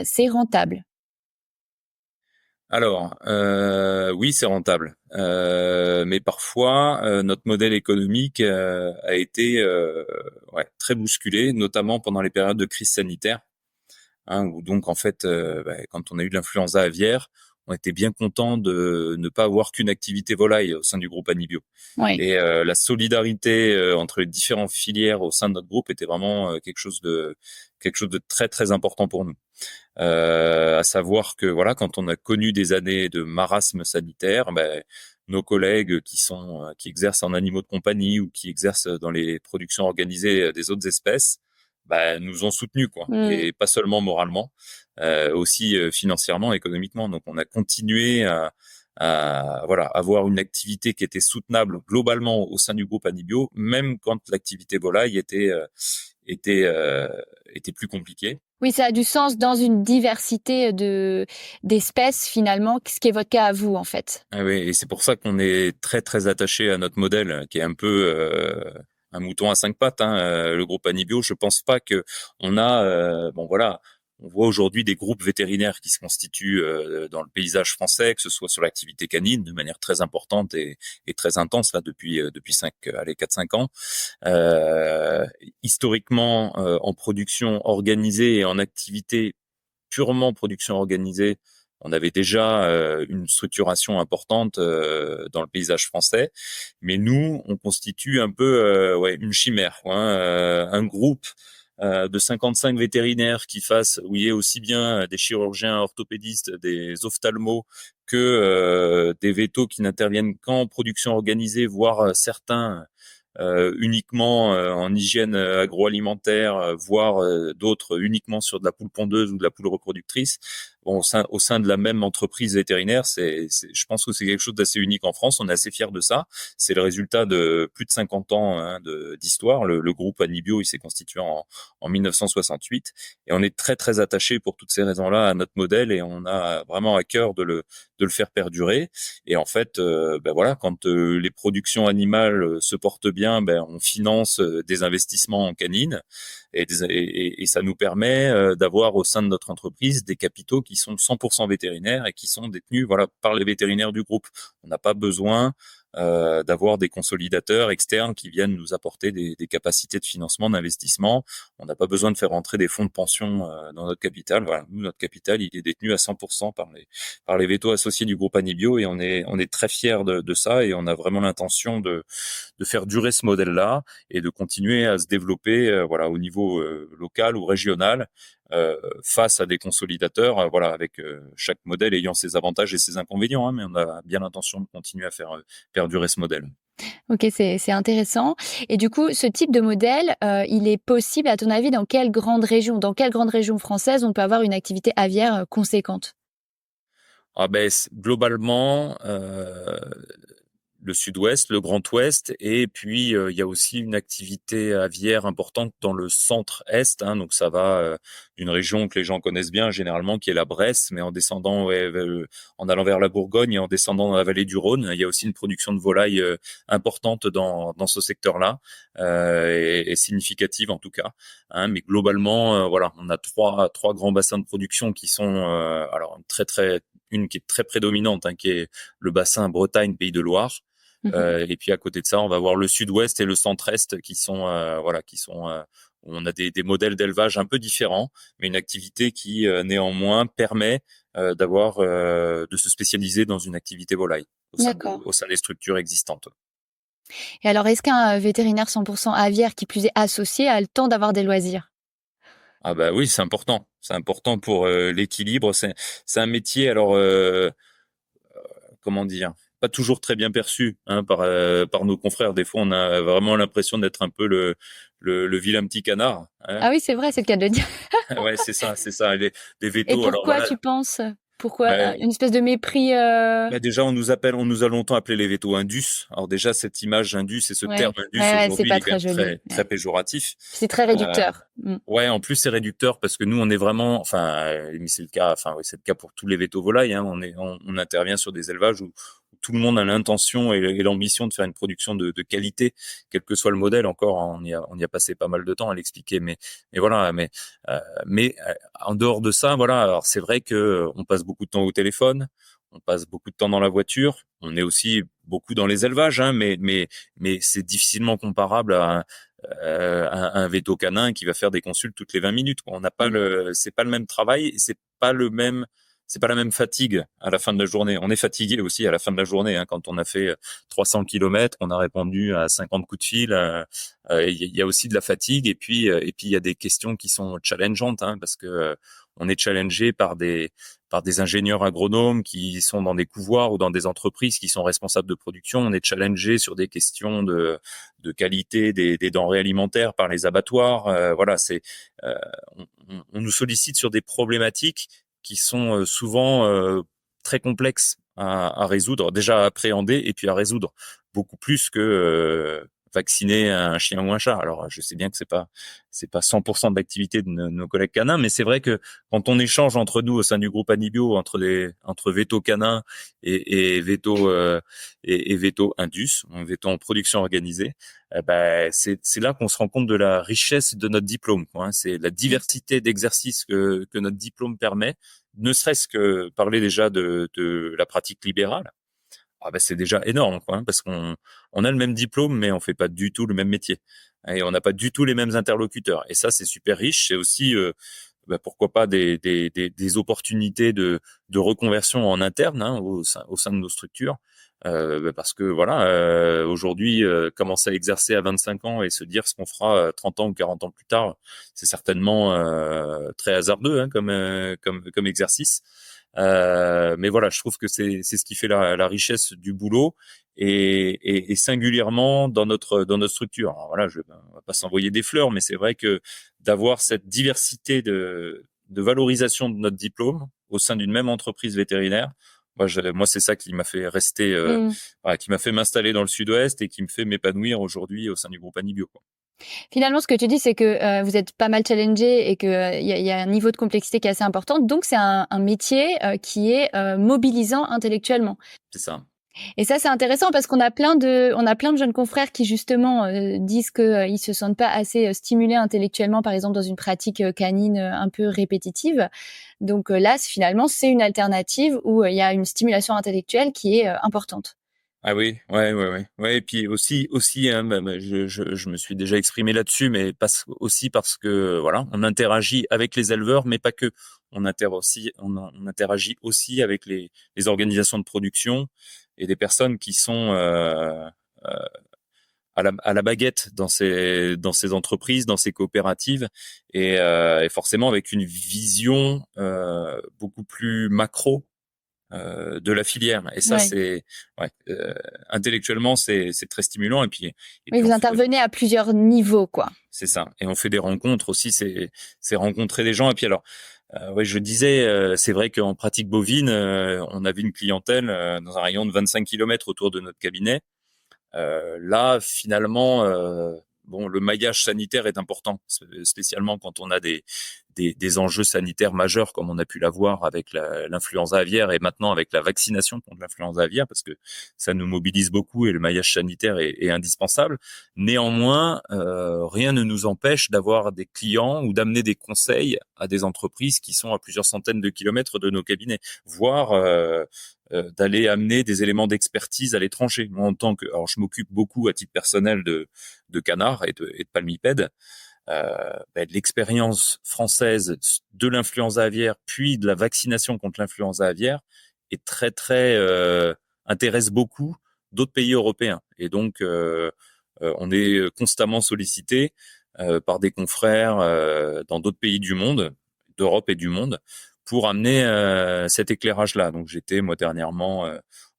c'est rentable. Alors, oui, c'est rentable. Mais parfois, notre modèle économique a été très bousculé, notamment pendant les périodes de crise sanitaire, hein, où donc en fait, quand on a eu de l'influenza aviaire, on était bien content de ne pas avoir qu'une activité volaille au sein du groupe Anibio. Oui. Et la solidarité entre les différentes filières au sein de notre groupe était vraiment quelque chose de très très important pour nous. À savoir que voilà, quand on a connu des années de marasme sanitaire, nos collègues qui exercent en animaux de compagnie ou qui exercent dans les productions organisées des autres espèces, nous ont soutenus, quoi. Et pas seulement moralement, aussi financièrement, économiquement. Donc on a continué à avoir une activité qui était soutenable globalement au sein du groupe Anibio, même quand l'activité volaille était plus compliquée. Oui, ça a du sens dans une diversité d'espèces finalement, ce qui est votre cas à vous en fait. Ah oui, et c'est pour ça qu'on est très très attaché à notre modèle, qui est un peu un mouton à 5 pattes, hein, le groupe Anibio. Je pense pas que on a on voit aujourd'hui des groupes vétérinaires qui se constituent dans le paysage français, que ce soit sur l'activité canine de manière très importante et très intense là depuis 4-5 ans. Historiquement, en production organisée et en activité purement production organisée, on avait déjà une structuration importante dans le paysage français, mais nous, on constitue un peu une chimère, quoi, hein, un groupe de 55 vétérinaires qui fassent, où il y ait aussi bien des chirurgiens orthopédistes, des ophtalmos, que des vétos qui n'interviennent qu'en production organisée, voire certains uniquement en hygiène agroalimentaire, voire d'autres uniquement sur de la poule pondeuse ou de la poule reproductrice. bon, au sein de la même entreprise vétérinaire, je pense que c'est quelque chose d'assez unique en France. On est assez fiers de ça. C'est le résultat de plus de 50 ans d'histoire. Le groupe Anibio, il s'est constitué en 1968 et on est très très attaché pour toutes ces raisons-là à notre modèle et on a vraiment à cœur de le faire perdurer. Et en fait, voilà, quand les productions animales se portent bien, on finance des investissements en canines et ça nous permet d'avoir au sein de notre entreprise des capitaux qui sont 100% vétérinaires et qui sont détenus voilà par les vétérinaires du groupe. On n'a pas besoin d'avoir des consolidateurs externes qui viennent nous apporter des capacités de financement, d'investissement. On n'a pas besoin de faire entrer des fonds de pension dans notre capital. Voilà, nous, notre capital, il est détenu à 100% par les vétos associés du groupe Anibio et on est très fiers de ça et on a vraiment l'intention de faire durer ce modèle-là et de continuer à se développer voilà au niveau local ou régional face à des consolidateurs, voilà, avec chaque modèle ayant ses avantages et ses inconvénients, hein, mais on a bien l'intention de continuer à faire perdurer ce modèle. Ok, c'est intéressant. Et du coup, ce type de modèle, il est possible, à ton avis, dans quelle grande région française on peut avoir une activité aviaire conséquente? Ah globalement, le Sud-Ouest, le Grand Ouest, et puis il y a aussi une activité aviaire importante dans le centre-est. Hein, donc ça va d'une région que les gens connaissent bien généralement, qui est la Bresse, mais en descendant, en allant vers la Bourgogne et en descendant dans la vallée du Rhône, il y a aussi une production de volailles importante dans ce secteur-là et significative en tout cas. Hein, mais globalement, voilà, on a trois grands bassins de production qui sont alors une qui est très prédominante, hein, qui est le bassin Bretagne Pays de Loire. Et puis à côté de ça, on va voir le sud-ouest et le centre-est qui sont où on a des modèles d'élevage un peu différents, mais une activité qui néanmoins permet de se spécialiser dans une activité volaille D'accord. au sein des structures existantes. Et alors, est-ce qu'un vétérinaire 100% aviaire qui plus est associé a le temps d'avoir des loisirs? Ah bah oui, c'est important. C'est important pour l'équilibre. C'est un métier alors comment dire, pas toujours très bien perçu par nos confrères. Des fois, on a vraiment l'impression d'être un peu le vilain petit canard. Hein. Ah oui, c'est vrai, c'est le cas de le dire. Ouais, c'est ça. Les Et vétos. Alors pourquoi voilà. tu penses? Pourquoi Ben, une espèce de mépris déjà, on nous a longtemps appelé les vétos indus. Alors déjà, cette image indus et ce terme Ouais, indus ouais, c'est aujourd'hui, il pas est quand très même joli. très péjoratif. C'est très Euh, réducteur. Ouais, en plus c'est réducteur parce que nous on est vraiment, mais c'est le cas, oui, c'est le cas pour tous les vétos volailles. Hein, on intervient sur des élevages où tout le monde a l'intention et l'ambition de faire une production de qualité, quel que soit le modèle. Encore, on y a passé pas mal de temps à l'expliquer, mais voilà, en dehors de ça, voilà. Alors c'est vrai que on passe beaucoup de temps au téléphone, on passe beaucoup de temps dans la voiture, on est aussi beaucoup dans les élevages, hein, mais c'est difficilement comparable à un veto canin qui va faire des consultes toutes les 20 minutes. Quoi. On n'a pas c'est pas le même travail, et c'est pas la même fatigue à la fin de la journée. On est fatigué aussi à la fin de la journée, hein, quand on a fait 300 kilomètres, on a répondu à 50 coups de fil. Il y a aussi de la fatigue et puis il y a des questions qui sont challengeantes, hein, parce que on est challengé par des ingénieurs agronomes qui sont dans des couvoirs ou dans des entreprises qui sont responsables de production. On est challengé sur des questions de qualité des denrées alimentaires par les abattoirs. Voilà, euh, on nous sollicite sur des problématiques qui sont souvent très complexes à résoudre, déjà à appréhender et puis à résoudre, beaucoup plus que vacciner un chien ou un chat. Alors, je sais bien que c'est pas 100% de l'activité de nos collègues canins, mais c'est vrai que quand on échange entre nous au sein du groupe Anibio, entre veto canin et veto et veto indus, veto en production organisée, c'est là qu'on se rend compte de la richesse de notre diplôme, quoi, hein. C'est la diversité d'exercices que notre diplôme permet, ne serait-ce que parler déjà de la pratique libérale. C'est déjà énorme, quoi, hein, parce qu'on a le même diplôme, mais on fait pas du tout le même métier. Et on n'a pas du tout les mêmes interlocuteurs. Et ça, c'est super riche. C'est aussi, pourquoi pas des opportunités de reconversion en interne, hein, au sein de nos structures. Parce que voilà, aujourd'hui, commencer à exercer à 25 ans et se dire ce qu'on fera 30 ans ou 40 ans plus tard, c'est certainement très hasardeux, hein, comme exercice. Mais voilà, je trouve que c'est ce qui fait la richesse du boulot et singulièrement dans notre structure. Alors voilà, on va pas s'envoyer des fleurs, mais c'est vrai que d'avoir cette diversité de valorisation de notre diplôme au sein d'une même entreprise vétérinaire. Moi, c'est ça qui m'a fait rester, qui m'a fait m'installer dans le Sud-Ouest et qui me fait m'épanouir aujourd'hui au sein du groupe Anibio, quoi. Finalement, ce que tu dis, c'est que vous êtes pas mal challengé et qu'il y a un niveau de complexité qui est assez important. Donc, c'est un métier qui est mobilisant intellectuellement. C'est ça. Et ça, c'est intéressant parce qu'on a plein de jeunes confrères qui justement disent qu'ils se sentent pas assez stimulés intellectuellement, par exemple dans une pratique canine un peu répétitive. Donc là, finalement, c'est une alternative où il y a une stimulation intellectuelle qui est importante. Ah oui, ouais. Et puis aussi, hein, je me suis déjà exprimé là-dessus, mais parce que voilà, on interagit avec les éleveurs, mais pas que. On interagit aussi avec les organisations de production et des personnes qui sont à la baguette dans ces entreprises, dans ces coopératives, et forcément avec une vision beaucoup plus macro de la filière. Et ça, c'est intellectuellement, c'est très stimulant. Et puis vous intervenez à plusieurs niveaux, quoi. C'est ça. Et on fait des rencontres aussi. C'est rencontrer des gens. Et puis alors, je disais, c'est vrai qu'en pratique bovine, on avait une clientèle dans un rayon de 25 km autour de notre cabinet. Là, finalement, le maillage sanitaire est important, spécialement quand on a des enjeux sanitaires majeurs comme on a pu l'avoir avec l'influenza aviaire et maintenant avec la vaccination contre l'influenza aviaire, parce que ça nous mobilise beaucoup et le maillage sanitaire est indispensable. Néanmoins, rien ne nous empêche d'avoir des clients ou d'amener des conseils à des entreprises qui sont à plusieurs centaines de kilomètres de nos cabinets, voire d'aller amener des éléments d'expertise à l'étranger. Moi, alors je m'occupe beaucoup à titre personnel de canards et de palmipèdes. De l'expérience française de l'influenza aviaire, puis de la vaccination contre l'influenza aviaire, est très très intéresse beaucoup d'autres pays européens. Et donc, on est constamment sollicité par des confrères dans d'autres pays du monde, d'Europe et du monde, pour amener cet éclairage-là. Donc, j'étais moi dernièrement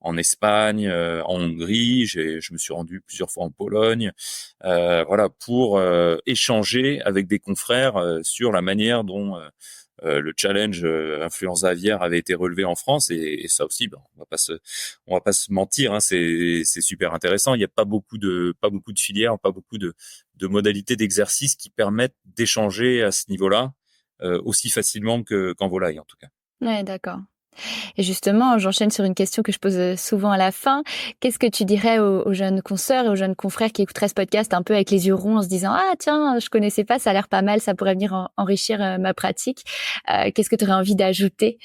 en Espagne, en Hongrie, je me suis rendu plusieurs fois en Pologne, pour échanger avec des confrères sur la manière dont le challenge influenza aviaire avait été relevé en France, et ça aussi, on va pas se mentir, hein, c'est super intéressant. Il n'y a pas beaucoup de filières, pas beaucoup de modalités d'exercice qui permettent d'échanger à ce niveau-là aussi facilement qu'en volaille, en tout cas. Ouais, d'accord. Et justement, j'enchaîne sur une question que je pose souvent à la fin. Qu'est-ce que tu dirais aux jeunes consoeurs et aux jeunes confrères qui écouteraient ce podcast un peu avec les yeux ronds en se disant « Ah tiens, je connaissais pas, ça a l'air pas mal, ça pourrait venir enrichir ma pratique. » Qu'est-ce que tu aurais envie d'ajouter?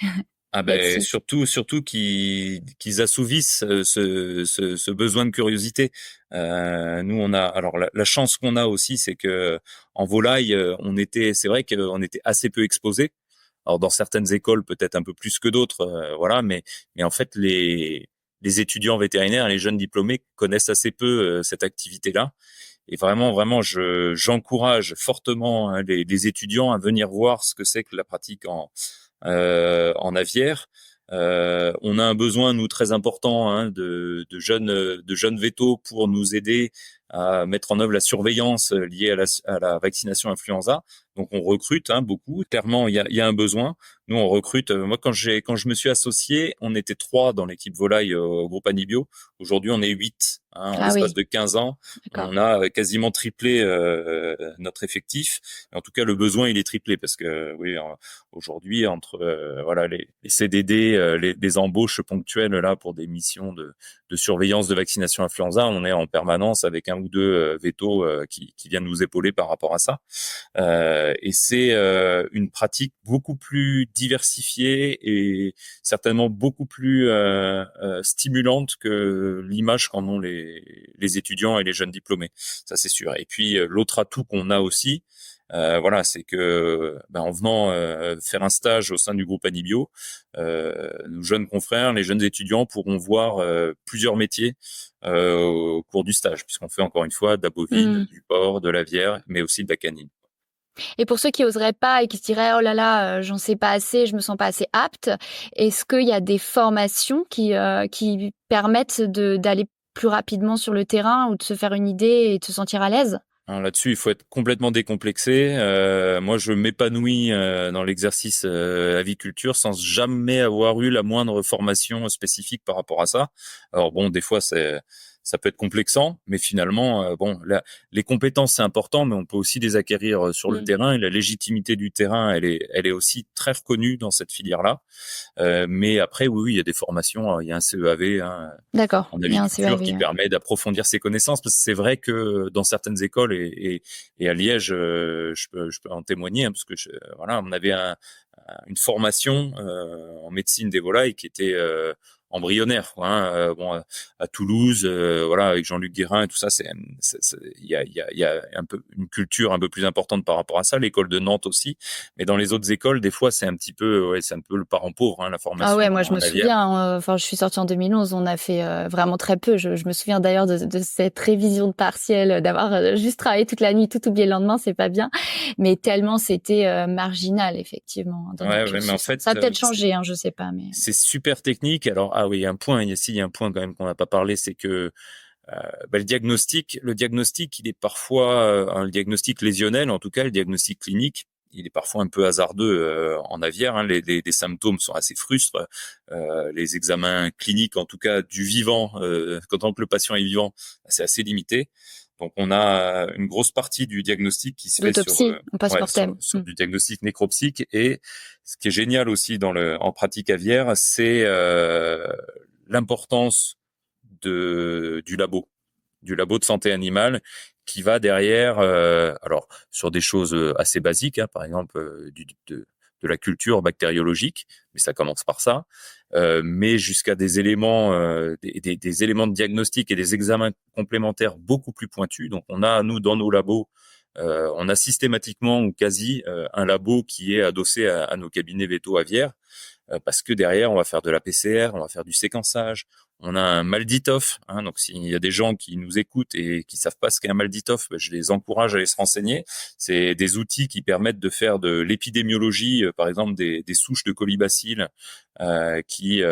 Surtout qu'ils assouvissent ce besoin de curiosité. Nous, on a alors la chance qu'on a aussi, c'est que en volaille, c'est vrai qu'on était assez peu exposés. Alors dans certaines écoles peut-être un peu plus que d'autres, mais en fait les étudiants vétérinaires, les jeunes diplômés connaissent assez peu cette activité-là. Et vraiment, j'encourage fortement les étudiants à venir voir ce que c'est que la pratique en aviaire. On a un besoin, nous, très important de jeunes vétos pour nous aider à mettre en œuvre la surveillance liée à la vaccination influenza. Donc on recrute beaucoup. Clairement, il y a un besoin. Nous, on recrute. Moi, quand je me suis associé, on était 3 dans l'équipe volaille au groupe Anibio. Aujourd'hui, on est 8. En l'espace de 15 ans, D'accord. on a quasiment triplé notre effectif. En tout cas, le besoin, il est triplé parce que aujourd'hui, entre les CDD, les embauches ponctuelles là pour des missions de surveillance de vaccination influenza, on est en permanence avec 1 ou 2 vétos qui viennent nous épauler par rapport à ça. Et c'est une pratique beaucoup plus diversifiée et certainement beaucoup plus stimulante que l'image qu'en ont les étudiants et les jeunes diplômés. Ça, c'est sûr. Et puis, l'autre atout qu'on a aussi, c'est que en venant faire un stage au sein du groupe Anibio, nos jeunes confrères, les jeunes étudiants pourront voir plusieurs métiers au cours du stage, puisqu'on fait encore une fois de la bovine, du porc, de l'aviaire, mais aussi de la canine. Et pour ceux qui oseraient pas et qui se diraient « Oh là là, j'en sais pas assez, je me sens pas assez apte », est-ce qu'il y a des formations qui permettent d'aller plus rapidement sur le terrain ou de se faire une idée et de se sentir à l'aise? Alors là-dessus, il faut être complètement décomplexé. Moi, je m'épanouis dans l'exercice aviculture sans jamais avoir eu la moindre formation spécifique par rapport à ça. Alors bon, des fois, ça peut être complexant, mais finalement, bon, les compétences c'est important, mais on peut aussi les acquérir sur le terrain. Et la légitimité du terrain, elle est aussi très reconnue dans cette filière-là. Mais après, oui, il y a des formations. Il y a un CEAV, hein, D'accord, en il y a un aviculture CEAV, qui ouais. permet d'approfondir ses connaissances. Parce que c'est vrai que dans certaines écoles et à Liège, je peux en témoigner, hein, parce que voilà, on avait une formation en médecine des volailles qui était embryonnaire, quoi, hein. Bon, à Toulouse, voilà, avec Jean-Luc Guérin et tout ça, il y a un peu une culture un peu plus importante par rapport à ça. L'école de Nantes aussi, mais dans les autres écoles, des fois, c'est un petit peu, ouais, c'est un peu le parent pauvre, hein, la Ah formation ouais, moi je me aviaire. souviens, hein, enfin je suis sortie en 2011, on a fait vraiment très peu. Je me souviens d'ailleurs de cette révision de partiel, d'avoir juste travaillé toute la nuit, tout oublié le lendemain, c'est pas bien. Mais tellement c'était marginal, effectivement, dans notre Ouais, ouais, mais en cursus. Ça fait, a peut-être changé, hein, je sais pas, mais... c'est super technique. Alors, ah oui, il y a un point, il y a un point quand même qu'on n'a pas parlé, c'est que le diagnostic, il est parfois un diagnostic lésionnel, en tout cas le diagnostic clinique. Il est parfois un peu hasardeux en aviaire. Hein. Les symptômes sont assez frustres. Les examens cliniques, en tout cas du vivant, tant que le patient est vivant, c'est assez limité. Donc on a une grosse partie du diagnostic qui se fait sur, L'autopsie, on passe ouais, mortem. sur du diagnostic nécropsique. Et ce qui est génial aussi en pratique aviaire, c'est l'importance du labo de santé animale qui va derrière, alors sur des choses assez basiques, hein, par exemple de la culture bactériologique, mais ça commence par ça, mais jusqu'à des éléments, des éléments de diagnostic et des examens complémentaires beaucoup plus pointus. Donc on a, nous, dans nos labos, on a systématiquement ou quasi un labo qui est adossé à nos cabinets véto aviaires, parce que derrière, on va faire de la PCR, on va faire du séquençage. On a un MALDI-TOF, hein, donc s'il y a des gens qui nous écoutent et qui savent pas ce qu'est un MALDI-TOF, ben, je les encourage à aller se renseigner. C'est des outils qui permettent de faire de l'épidémiologie, par exemple des souches de colibacilles euh, qui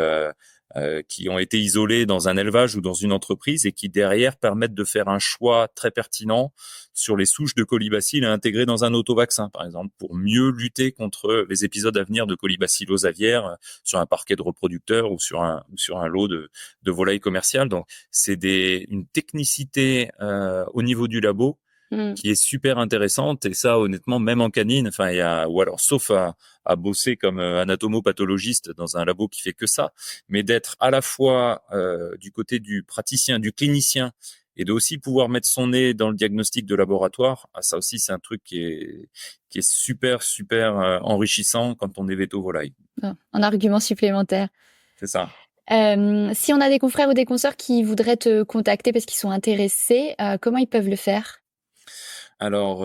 euh, qui ont été isolées dans un élevage ou dans une entreprise et qui derrière permettent de faire un choix très pertinent sur les souches de colibacilles à intégrer dans un autovaccin, par exemple, pour mieux lutter contre les épisodes à venir de colibacillose aviaire sur un parquet de reproducteurs ou sur un lot de volailles commerciales. Donc, c'est une technicité au niveau du labo Mm. qui est super intéressante. Et ça, honnêtement, même en canine, enfin, ou alors, sauf à bosser comme anatomopathologiste dans un labo qui fait que ça, mais d'être à la fois du côté du praticien, du clinicien, et de aussi pouvoir mettre son nez dans le diagnostic de laboratoire, ça aussi, c'est un truc qui est super, super enrichissant quand on est véto-volaille. Ah, un argument supplémentaire. C'est ça. Si on a des confrères ou des consoeurs qui voudraient te contacter parce qu'ils sont intéressés, comment ils peuvent le faire? Alors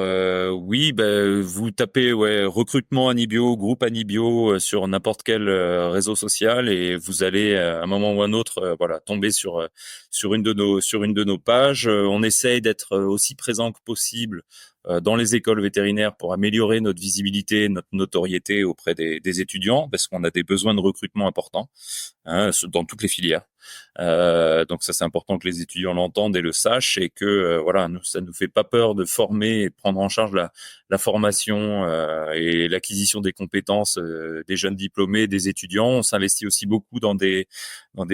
oui, vous tapez recrutement Anibio, groupe Anibio sur n'importe quel réseau social et vous allez à un moment ou un autre voilà tomber sur une de nos pages. On essaye d'être aussi présent que possible dans les écoles vétérinaires pour améliorer notre visibilité, notre notoriété auprès des étudiants parce qu'on a des besoins de recrutement importants, hein, dans toutes les filières. Donc ça c'est important que les étudiants l'entendent et le sachent et que voilà, ça nous fait pas peur de former et de prendre en charge la formation et l'acquisition des compétences des jeunes diplômés, des étudiants. On s'investit aussi beaucoup dans des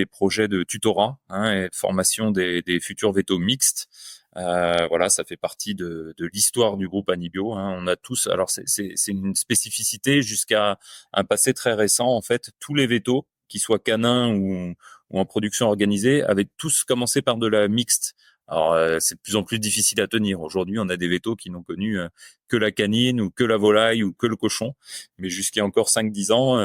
projets de tutorat, hein, et de formation des futurs vétos mixtes. Voilà, ça fait partie de l'histoire du groupe Anibio, hein. On a tous, alors c'est une spécificité jusqu'à un passé très récent en fait, tous les vétos, qu'ils soient canins ou en production organisée, avaient tous commencé par de la mixte. Alors c'est de plus en plus difficile à tenir. Aujourd'hui, on a des vétos qui n'ont connu que la canine ou que la volaille ou que le cochon, mais jusqu'à encore 5-10 ans,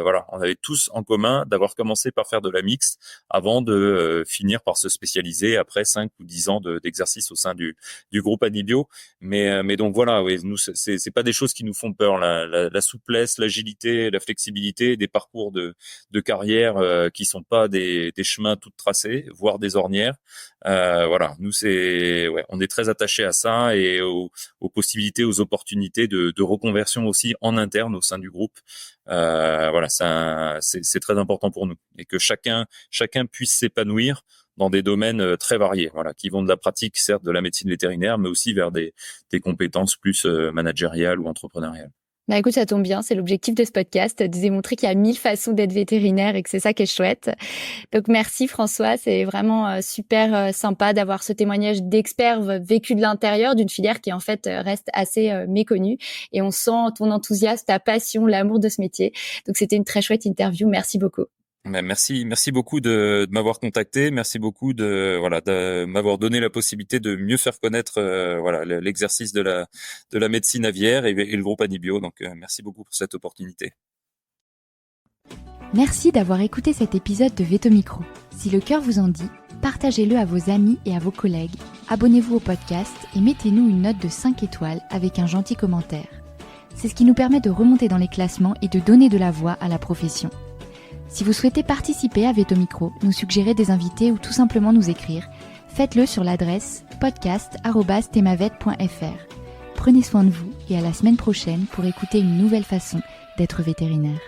voilà, on avait tous en commun d'avoir commencé par faire de la mixte avant de finir par se spécialiser après 5 ou 10 ans d'exercice au sein du groupe Anibio. Mais donc voilà, oui, nous c'est pas des choses qui nous font peur. La souplesse, l'agilité, la flexibilité, des parcours de carrière qui sont pas des chemins tout tracés, voire des ornières. Voilà, nous on est très attachés à ça et aux possibilités, aux opportunités de reconversion aussi en interne au sein du groupe. Voilà, ça c'est très important pour nous et que chacun puisse s'épanouir dans des domaines très variés, voilà, qui vont de la pratique, certes, de la médecine vétérinaire, mais aussi vers des compétences plus managériales ou entrepreneuriales. Bah écoute, ça tombe bien, c'est l'objectif de ce podcast, de démontrer qu'il y a 1000 façons d'être vétérinaire et que c'est ça qui est chouette. Donc merci François, c'est vraiment super sympa d'avoir ce témoignage d'expert vécu de l'intérieur d'une filière qui en fait reste assez méconnue. Et on sent ton enthousiasme, ta passion, l'amour de ce métier. Donc c'était une très chouette interview, merci beaucoup. Merci beaucoup de m'avoir contacté. Merci beaucoup de m'avoir donné la possibilité de mieux faire connaître l'exercice de la médecine aviaire et le groupe Anibio. Donc merci beaucoup pour cette opportunité. Merci d'avoir écouté cet épisode de Vétomicro. Si le cœur vous en dit, partagez-le à vos amis et à vos collègues. Abonnez-vous au podcast et mettez-nous une note de 5 étoiles avec un gentil commentaire. C'est ce qui nous permet de remonter dans les classements et de donner de la voix à la profession. Si vous souhaitez participer à Vétomicro, nous suggérer des invités ou tout simplement nous écrire, faites-le sur l'adresse podcast@themavet.fr. Prenez soin de vous et à la semaine prochaine pour écouter une nouvelle façon d'être vétérinaire.